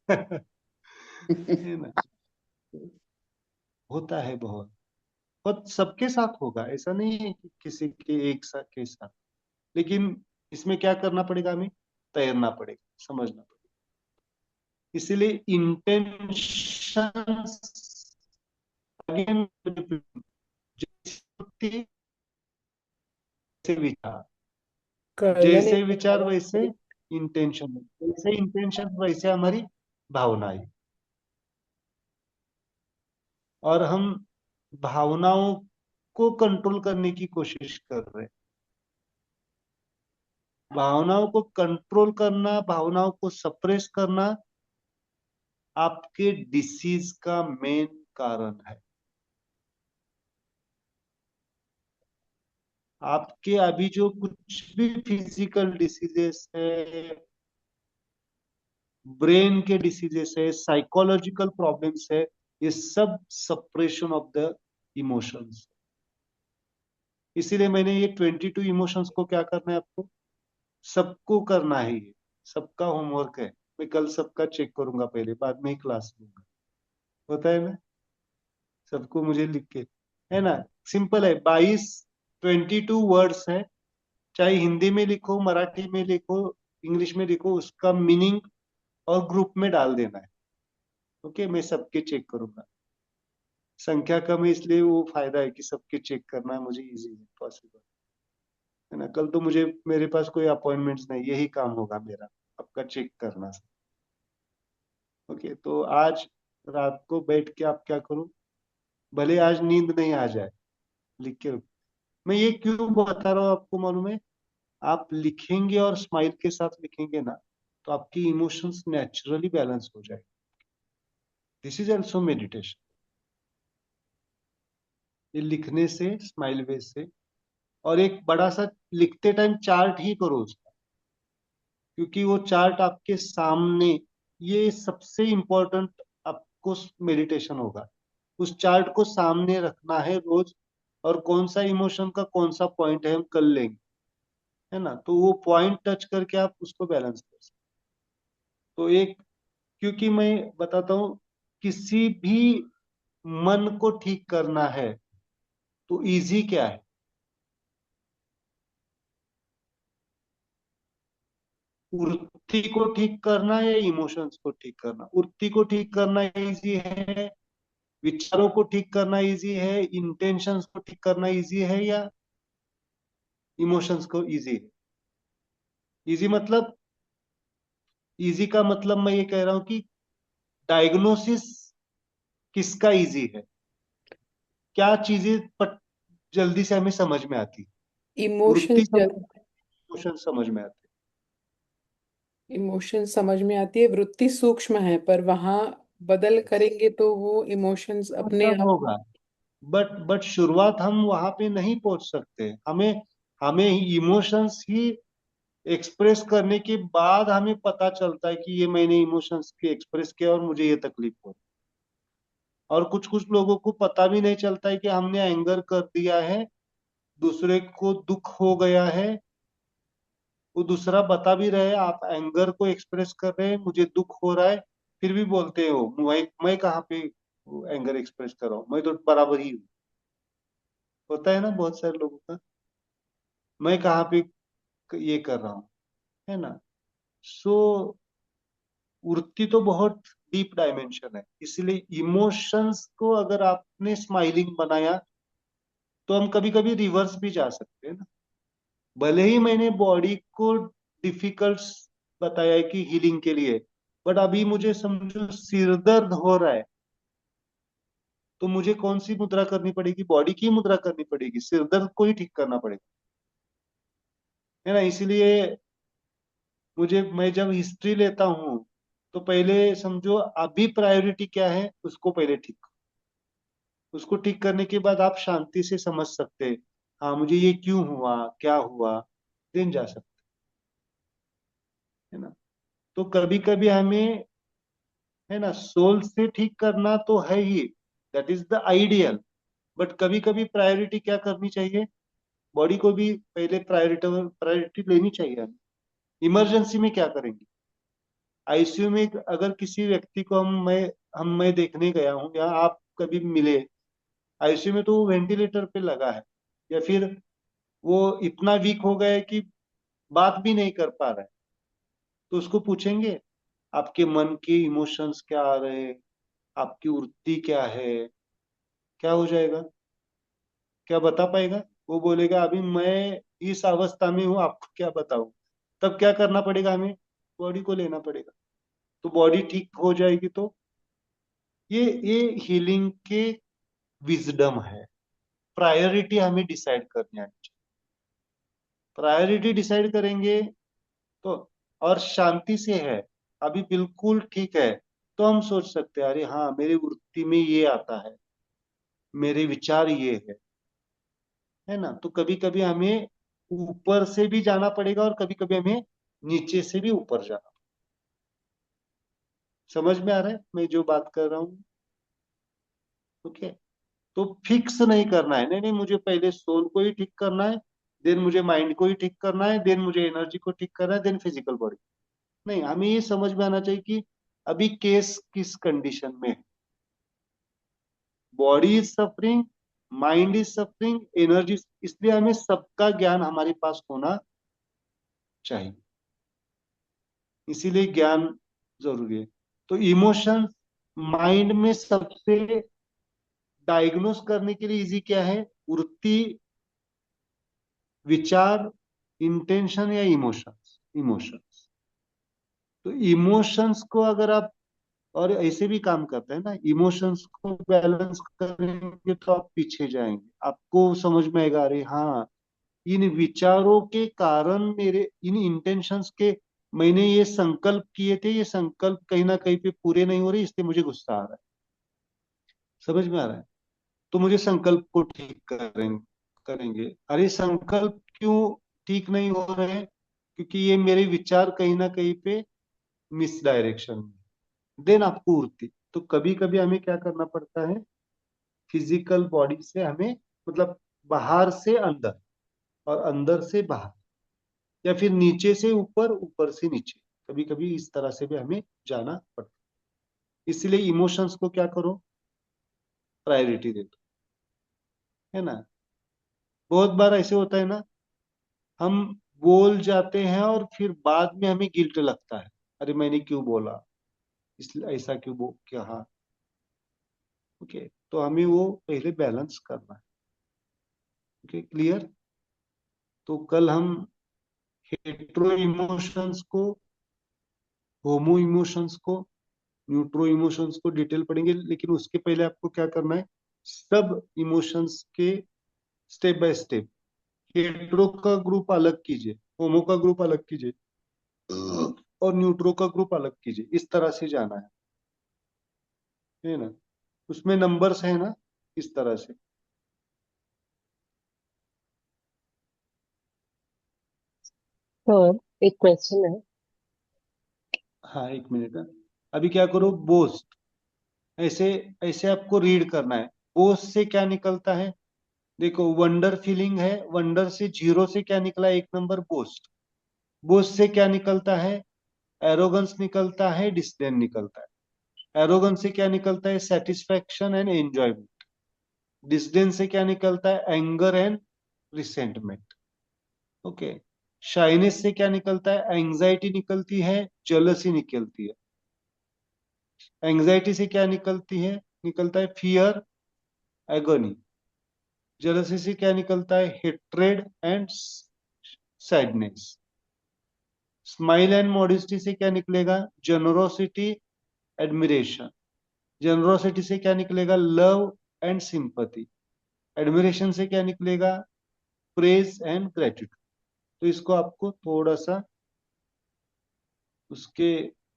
है ना। होता है बहुत, बहुत सबके साथ होगा, ऐसा नहीं है कि किसी के एक साथ के साथ। लेकिन इसमें क्या करना पड़ेगा? हमें तैरना पड़ेगा, समझना पड़ेगा। इसीलिए इंटेंशन, अगेन, जैसे विचार, कळलं नाही जैसे पण विचार मला वैसे इंटेंशन, जैसे इंटेंशन वैसे हमारी भावनाएं। और हम भावनाओं को कंट्रोल करने की कोशिश कर रहे हैं। भावनाओं को कंट्रोल करना, भावनाओं को सप्रेस करना आपके डिसीज का मेन कारण है। आपके अभी जो कुछ भी फिजिकल डिसीजेस है, ब्रेन के डिसीजेस है, साइकोलॉजिकल प्रॉब्लम्स है, ये सब सप्रेशन ऑफ द इमोशंस। इसीलिए मैंने ये 22 इमोशंस को क्या करना है आपको, सबको करना है, ये सबका होमवर्क है। मैं कल सबका चेक करूंगा, पहले बाद में ही क्लास लूंगा। होता है ना, सबको मुझे लिख के, है ना। सिंपल है, 22 वर्ड्स है, चाहे हिंदी में लिखो, मराठी में लिखो, इंग्लिश में लिखो, उसका मीनिंग और ग्रुप में डाल देना है। ओके, मैं सबके चेक करूंगा। संख्या कम है इसलिए वो फायदा है कि सबके चेक करना मुझे इजी है, पॉसिबल है ना। कल तो मुझे, मेरे पास कोई अपॉइंटमेंट्स नहीं, यही काम होगा मेरा, आपका चेक करना। ओके, तो आज रात को बैठ के आप क्या करो, भले आज नींद नहीं आ जाए, लिख के रखो। मैं ये क्यों बता रहा हूँ आपको मालूम है, आप लिखेंगे और स्माइल के साथ लिखेंगे ना, तो आपकी इमोशंस नेचुरली बैलेंस हो जाएंगे। दिस इज ऑल्सो मेडिटेशन, ये लिखने से, स्माइल वे से। और एक बड़ा सा लिखते टाइम चार्ट ही करो उसका, क्योंकि वो चार्ट आपके सामने, ये सबसे इंपॉर्टेंट आपको मेडिटेशन होगा। उस चार्ट को सामने रखना है रोज, और कौन सा इमोशन का कौन सा पॉइंट है हम कर लेंगे, है ना। तो वो पॉइंट टच करके आप उसको बैलेंस कर सकते। तो एक, क्योंकि मैं बताता हूँ, किसी भी मन को ठीक करना है तो इजी क्या है, वृत्ति को ठीक करना या इमोशंस को ठीक करना। वृत्ति को ठीक करना इजी है, विचारों को ठीक करना इजी है, इंटेंशंस को ठीक करना इजी है, या इमोशंस को इजी है। इजी मतलब, इजी का मतलब मैं ये कह रहा हूं कि डायग्नोसिस किसका इजी है, क्या चीजें जल्दी से हमें समझ में आती है। वृत्ति इमोशंस समझ, इमोशन समझ में आते इमोशन समझ में आती है, वृत्ति सूक्ष्म है, पर वहां बदल हैं। करेंगे तो वो इमोशंस वो अपने सब आप। होगा, बट शुरुआत हम वहां पे नहीं पहुंच सकते। हमें हमें इमोशंस ही एक्सप्रेस करने के बाद हमें पता चलता है कि ये मैंने इमोशंस की एक्सप्रेस किया और मुझे ये तकलीफ हो। और कुछ कुछ लोगों को पता भी नहीं चलता है कि हमने एंगर कर दिया है, दूसरे को दुख हो गया है, वो दूसरा बता भी रहे आप एंगर को एक्सप्रेस कर रहे हैं, मुझे दुख हो रहा है, फिर भी बोलते हो मैं कहाँ पे एंगर एक्सप्रेस कर रहा हूँ, मैं तो बराबर ही हूँ। होता है ना बहुत सारे लोगों का, मैं कहाँ पे ये कर रहा हूँ, है ना। सो वृत्ति तो बहुत डीप डायमेंशन है, इसलिए इमोशंस को अगर आपने स्माइलिंग बनाया तो हम कभी कभी रिवर्स भी जा सकते हैं ना। भले ही मैंने बॉडी को डिफिकल्ट बताया है कि हीलिंग के लिए, बट अभी मुझे समझो सिर दर्द हो रहा है, तो मुझे कौन सी मुद्रा करनी पड़ेगी, बॉडी की मुद्रा करनी पड़ेगी, सिर दर्द को ही ठीक करना पड़ेगा, है ना। इसलिए मुझे, मैं जब हिस्ट्री लेता हूँ तो पहले समझो अभी प्रायोरिटी क्या है उसको पहले ठीक, उसको ठीक करने के बाद आप शांति से समझ सकते हैं, हाँ मुझे ये क्यों हुआ, क्या हुआ, दिन जा सकते, है ना। तो कभी कभी हमें, है ना, सोल से ठीक करना तो है ही, that is the ideal. But कभी कभी प्रायोरिटी क्या करनी चाहिए, बॉडी को भी पहले प्रायोरिटी प्रायोरिटी लेनी चाहिए हमें। इमरजेंसी में क्या करेंगे, आईसीयू में अगर किसी व्यक्ति को मैं देखने गया हूँ या आप कभी मिले आईसीयू में, तो वो वेंटिलेटर पे लगा है, या फिर वो इतना वीक हो गया है कि बात भी नहीं कर पा रहा है, तो उसको पूछेंगे आपके मन के इमोशंस क्या आ रहे हैं, आपकी वृत्ति क्या है, क्या हो जाएगा, क्या बता पाएगा। वो बोलेगा अभी मैं इस अवस्था में हूँ, आपको क्या बताऊं। तब क्या करना पड़ेगा, हमें बॉडी को लेना पड़ेगा, तो बॉडी ठीक हो जाएगी। तो ये हीलिंग के विजडम है। प्रायोरिटी हमें डिसाइड करनी आनी चाहिए, प्रायोरिटी डिसाइड करेंगे तो, और शांति से है, अभी बिल्कुल ठीक है, तो हम सोच सकते हैं अरे हाँ मेरी वृत्ति में ये आता है, मेरे विचार ये है ना। तो कभी कभी हमें ऊपर से भी जाना पड़ेगा और कभी कभी हमें नीचे से भी ऊपर जाना। समझ में आ रहा है मैं जो बात कर रहा हूँ? ओके। तो फिक्स नहीं करना है, नहीं नहीं मुझे पहले सोल को ही ठीक करना है, देन मुझे माइंड को ही ठीक करना है, देन मुझे एनर्जी को ठीक करना है, देन फिजिकल बॉडी। नहीं, हमें ये समझ में आना चाहिए कि अभी केस किस कंडीशन में है। Body is suffering, mind is suffering, energy, इसलिए हमें सबका ज्ञान हमारे पास होना चाहिए, इसीलिए ज्ञान जरूरी है। तो इमोशंस माइंड में सबसे डायग्नोस करने के लिए इजी क्या है? वृत्ति, विचार, इंटेंशन या इमोशंस। इमोशंस, तो इमोशंस को अगर आप, और ऐसे भी काम करते हैं ना, इमोशंस को बैलेंस करेंगे तो आप पीछे जाएंगे, आपको समझ में आएगा अरे हाँ इन विचारों के कारण, मेरे इन इंटेंशंस के, मैंने ये संकल्प किए थे, ये संकल्प कहीं ना कहीं पे पूरे नहीं हो रहे, इसलिए मुझे गुस्सा आ रहा है। समझ में आ रहा है? तो मुझे संकल्प को ठीक करेंगे। अरे संकल्प क्यों ठीक नहीं हो रहे हैं? क्योंकि ये मेरे विचार कहीं ना कहीं पे मिस डायरेक्शन में। देन आपको उड़ती, तो कभी कभी हमें क्या करना पड़ता है, फिजिकल बॉडी से हमें, मतलब बाहर से अंदर और अंदर से बाहर, या फिर नीचे से ऊपर, ऊपर से नीचे, कभी कभी इस तरह से भी हमें जाना पड़ता है। इसलिए इमोशंस को क्या करो, प्रायोरिटी दे दो, है ना। बहुत बार ऐसे होता है ना, हम बोल जाते हैं और फिर बाद में हमें गिल्ट लगता है, अरे मैंने क्यों बोला, इसलिए ऐसा क्यों कहा। ओके, तो हमें वो पहले बैलेंस करना है। Okay, clear? तो कल हम हेट्रो इमोशंस को, होमो इमोशंस को, न्यूट्रो इमोशंस को डिटेल पढ़ेंगे, लेकिन उसके पहले आपको क्या करना है, सब इमोशंस के स्टेप बाय स्टेप, हेट्रो का ग्रुप अलग कीजिए, होमो का ग्रुप अलग कीजिए और न्यूट्रो का ग्रुप अलग कीजिए, इस तरह से जाना है ना। उसमें नंबर्स है ना, इस तरह से। सर, एक क्वेश्चन है। हाँ एक मिनट अभी क्या करो, बोस्ट, ऐसे ऐसे आपको रीड करना है। बोस्ट से क्या निकलता है? देखो, वंडर फीलिंग है, वंडर से जीरो से क्या निकला, एक नंबर बोस्ट। बोस्ट से क्या निकलता है? एरोगेंस निकलता है, डिस्डेन निकलता है। एरोगेंस से क्या निकलता है? Satisfaction and enjoyment. डिस्डेन से क्या निकलता है? Anger and resentment. Okay. Shyness से क्या निकलता है? एंग्जाइटी निकलती है, जेलसी निकलती है। एंग्जाइटी से क्या निकलता है फियर, एगोनी। जेलसी से क्या निकलता है? Hatred and sadness. Smile and modesty से क्या निकलेगा? Generosity, admiration. जनरोसिटी से क्या निकलेगा? Love and sympathy. एडमिरेशन से क्या निकलेगा? Praise and gratitude. तो इसको आपको थोड़ा सा उसके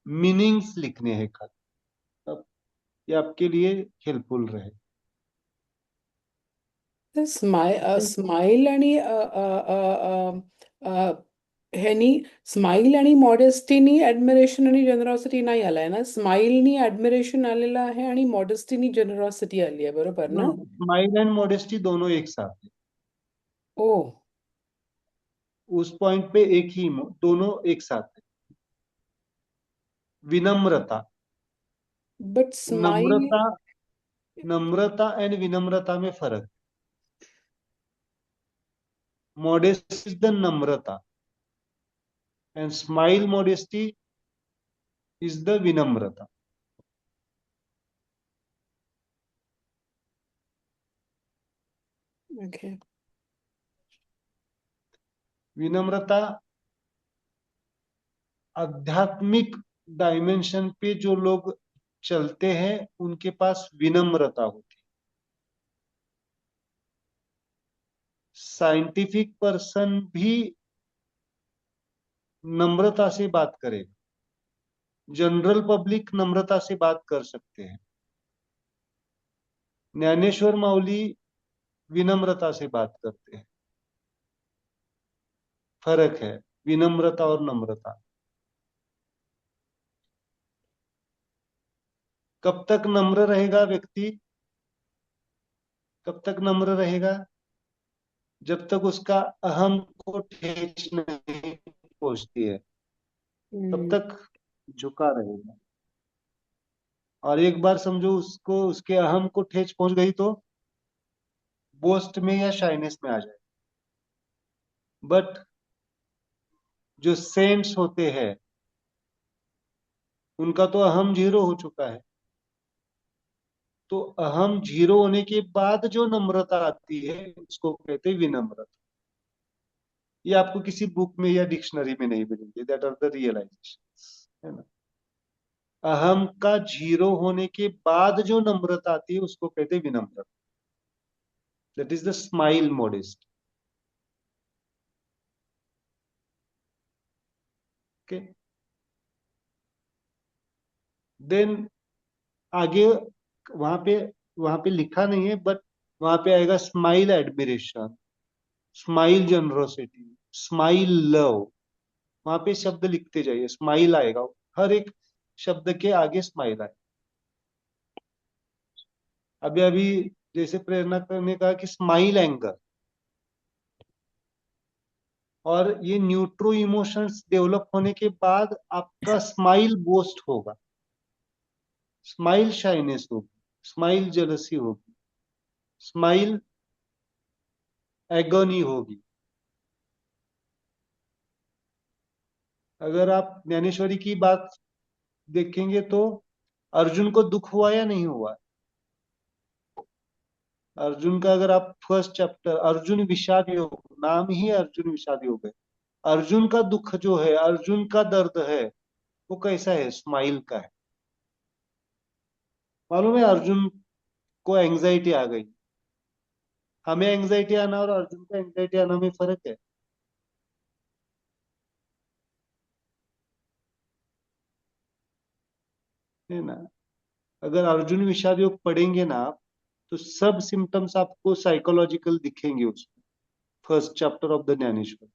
मीनिंग्स लिखने हैं खाली, तब ये आपके लिए हेल्पफुल रहे। स्माइल आणि ह्यानी, स्माइल आणि मॉडेस्टीनी ऍडमिरेशन आणि जनरॉसिटी नाही आलाय ना, स्माइलनी ऍडमिरेशन आलेलं आहे आणि मॉडेस्टीनी जनरॉसिटी आली आहे, बरोबर ना? स्माइल एंड मॉडेस्टी दोनों एक साथ है, ओ, उस पॉइंट पे एक ही दोनों एक साथ है। विनम्रता, but smile, Namrata, Namrata and विनम्रता में फर्क। Modesty is the Namrata and smile modesty is the विनम्रता। ओके, विनम्रता आध्यात्मिक डायमेंशन पे जो लोग चलते हैं उनके पास विनम्रता होती है। साइंटिफिक पर्सन भी नम्रता से बात करेगा, जनरल पब्लिक नम्रता से बात कर सकते हैं, ज्ञानेश्वर माऊली विनम्रता से बात करते हैं। फर्क है विनम्रता और नम्रता। कब तक नम्र रहेगा व्यक्ति, कब तक नम्र रहेगा? जब तक उसका अहम को ठेस नहीं पहुंचती है तब तक झुका रहेगा। और एक बार समझो उसको, उसके अहम को ठेस पहुंच गई तो बोस्ट में या शाइनेस में आ जाए। बट जो सेंट्स होते हैं उनका तो अहम जीरो हो चुका है, तो अहम जीरो होने के बाद जो नम्रता आती है उसको कहते हैं विनम्रता। ये आपको किसी बुक में या डिक्शनरी में नहीं मिलेंगे। दैट आर द रियलाइजेशन, है ना। अहम का जीरो होने के बाद जो नम्रता आती है उसको कहते हैं विनम्रता। That is the smile modest. Okay, then आगे वहां पे लिखा नहीं है, बट वहां पे आएगा smile admiration, smile generosity, smile love. वहां पे शब्द लिखते जाइए, स्माइल आएगा, हर एक शब्द के आगे स्माइल आए। अभी अभी जैसे प्रेरणा ने कहा कि स्माइल एंगर, और ये न्यूट्रो इमोशंस डेवलप होने के बाद आपका स्माइल बोस्ट होगा, स्माइल शाइनेस होगी, स्माइल जेलसी होगी, स्माइल एगोनी होगी। अगर आप ज्ञानेश्वरी की बात देखेंगे तो अर्जुन को दुख हुआ या नहीं हुआ? अर्जुन का अगर आप फर्स्ट चैप्टर, अर्जुन विषाद योग, नाम ही अर्जुन विषाद योग है। अर्जुन का दुख जो है, अर्जुन का दर्द है, वो कैसा है? स्माइल का है। मालूम है अर्जुन को एंजाइटी आ गई, हमें एंजाइटी आना और अर्जुन को एंजाइटी आना में फर्क है ना। अगर अर्जुन विषाद योग पढ़ेंगे ना आप, तो सब सिम्टम्स आपको साइकोलॉजिकल दिखेंगे उसमें, first chapter of the Dnyaneshwar.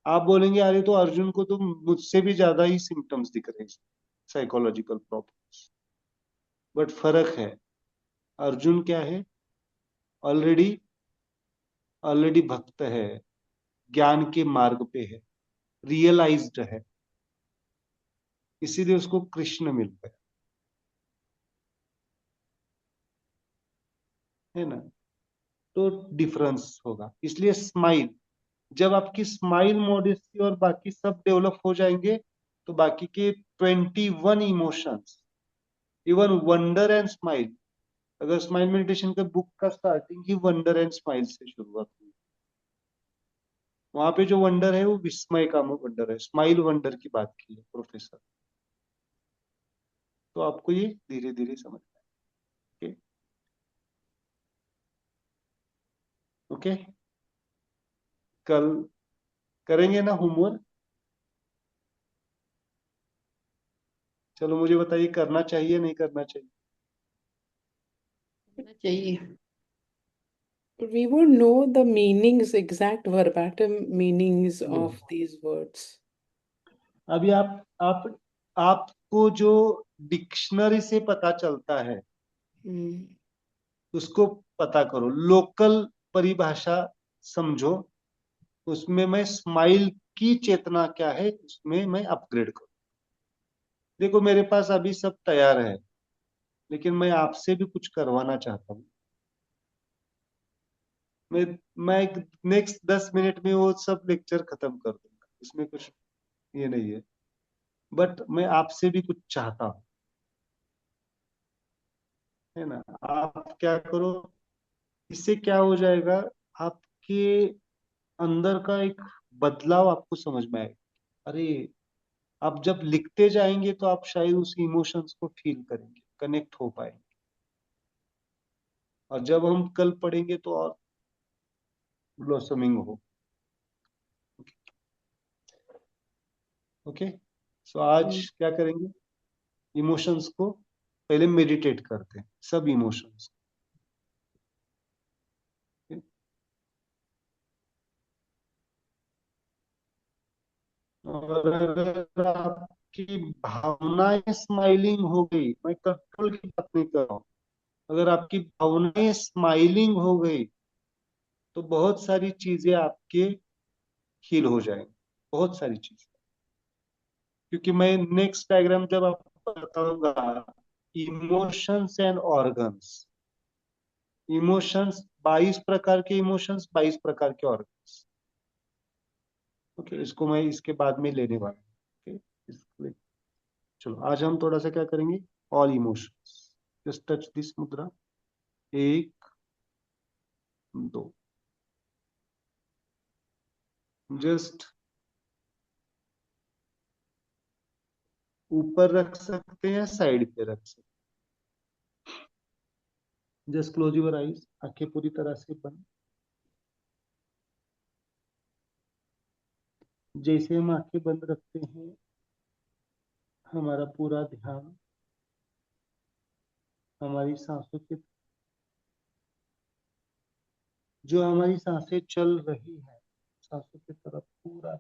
आप बोलेंगे अरे तो अर्जुन को तो मुझसे भी ज्यादा ही सिम्टम्स दिख रहे हैं, साइकोलॉजिकल प्रॉब्लम्स। बट फर्क है, अर्जुन क्या है? ऑलरेडी ऑलरेडी भक्त है, ज्ञान के मार्ग पे है, रियलाइज्ड है, इसीलिए उसको कृष्ण मिल गया, है ना। तो डिफरेंस होगा। इसलिए स्माइल, जब आपकी स्माइल, मॉडेस्टी और बाकी सब डेवलप हो जाएंगे तो बाकी के 21 emotions, even wonder and smile, अगर स्माइल मेडिटेशन के बुक का starting he wonder and smile से शुरुआत हुई, वहां पे जो वंडर है वो विस्मय का वंडर है, स्माइल वंडर की बात की है प्रोफेसर। तो आपको ये धीरे धीरे समझ में। ओके, कल करेंगे ना होमवर्क? चलो मुझे बताइए, करना चाहिए नहीं करना चाहिए? होना चाहिए। We won't know the meanings, exact verbatim meanings of these words. अभी आपको जो डिक्शनरी से पता चलता है Hmm. उसको पता करो, लोकल परिभाषा समझो, उसमें मैं स्माइल की चेतना क्या है उसमें मैं अपग्रेड करूं। देखो मेरे पास अभी सब तैयार है, लेकिन मैं आपसे भी कुछ करवाना चाहता हूँ। मैं मैं नेक्स्ट 10 मिनट में वो सब लेक्चर खत्म कर दूंगा, इसमें कुछ ये नहीं है। बट मैं आपसे भी कुछ चाहता हूँ, है ना। आप क्या करो, इससे क्या हो जाएगा, आपके अंदर का एक बदलाव आपको समझ में आएगा। अरे, आप जब लिखते जाएंगे तो आप शायद उस इमोशंस को फील करेंगे, कनेक्ट हो पाएंगे, और जब हम कल पढ़ेंगे तो और ब्लॉसमिंग हो। ओके, सो आज क्या करेंगे? इमोशंस को पहले मेडिटेट करते हैं, सब इमोशंस। और अगर आपकी भावनाएं स्माइलिंग हो गई, मैं कंट्रोल की बात नहीं कर रहा हूँ, अगर आपकी भावनाएं स्माइलिंग हो गई तो बहुत सारी चीजें आपके हील हो जाएंगी, बहुत सारी चीजें। क्योंकि मैं नेक्स्ट डायग्राम जब आपको बताऊंगा, इमोशंस एंड ऑर्गन्स, इमोशंस 22 प्रकार के इमोशंस, 22 प्रकार के ऑर्गन्स। ओके, इसको मैं इसके बाद में लेने वाला हूँ। ओके, इसलिए चलो आज हम थोड़ा सा क्या करेंगे, all emotions. Just touch this मुद्रा, एक, दो, जस्ट ऊपर रख सकते हैं, साइड पे रख सकते हैं। जस्ट क्लोज योर आईज, आंखें पूरी तरह से बंद। जैसे हम आंखें बंद रखते हैं, हमारा पूरा ध्यान हमारी सांसों के, जो हमारी सांसें चल रही है, सांसों की तरफ पूरा।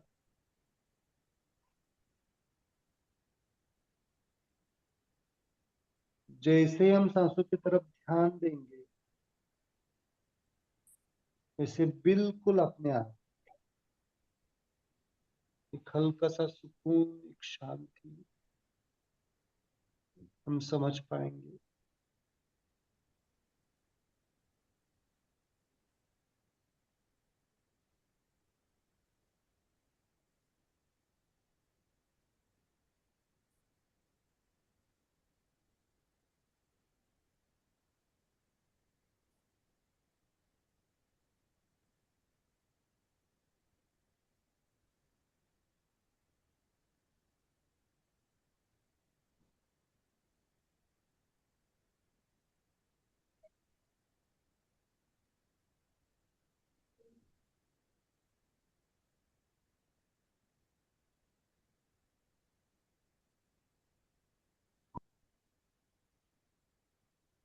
जैसे हम सांसों की तरफ ध्यान देंगे, वैसे बिल्कुल अपने आप एक हल्का सा सुकून, एक शांति हम समझ पाएंगे।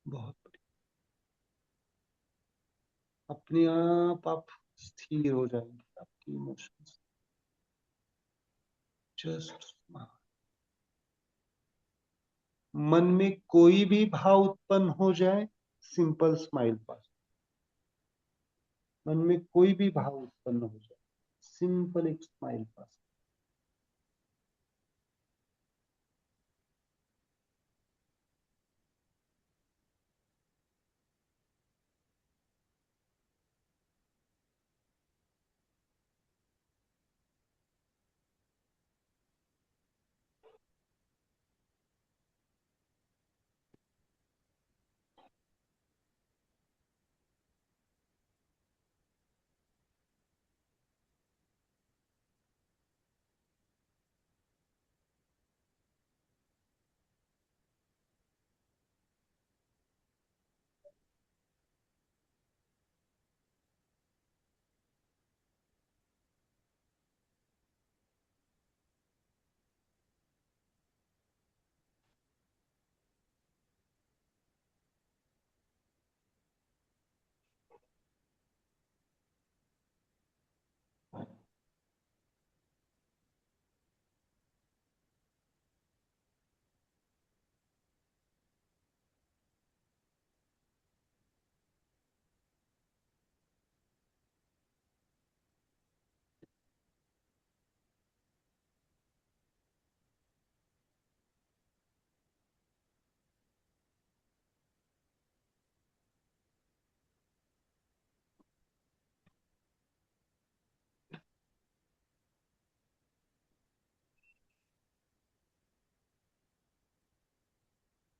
बहुत बढ़िया। अपने आप स्थिर हो जाएंगे, आपकी इमोशंस। जस्ट मन में कोई भी भाव उत्पन्न हो जाए, सिंपल स्माइल पास। मन में कोई भी भाव उत्पन्न हो जाए, सिंपल एक स्माइल पास।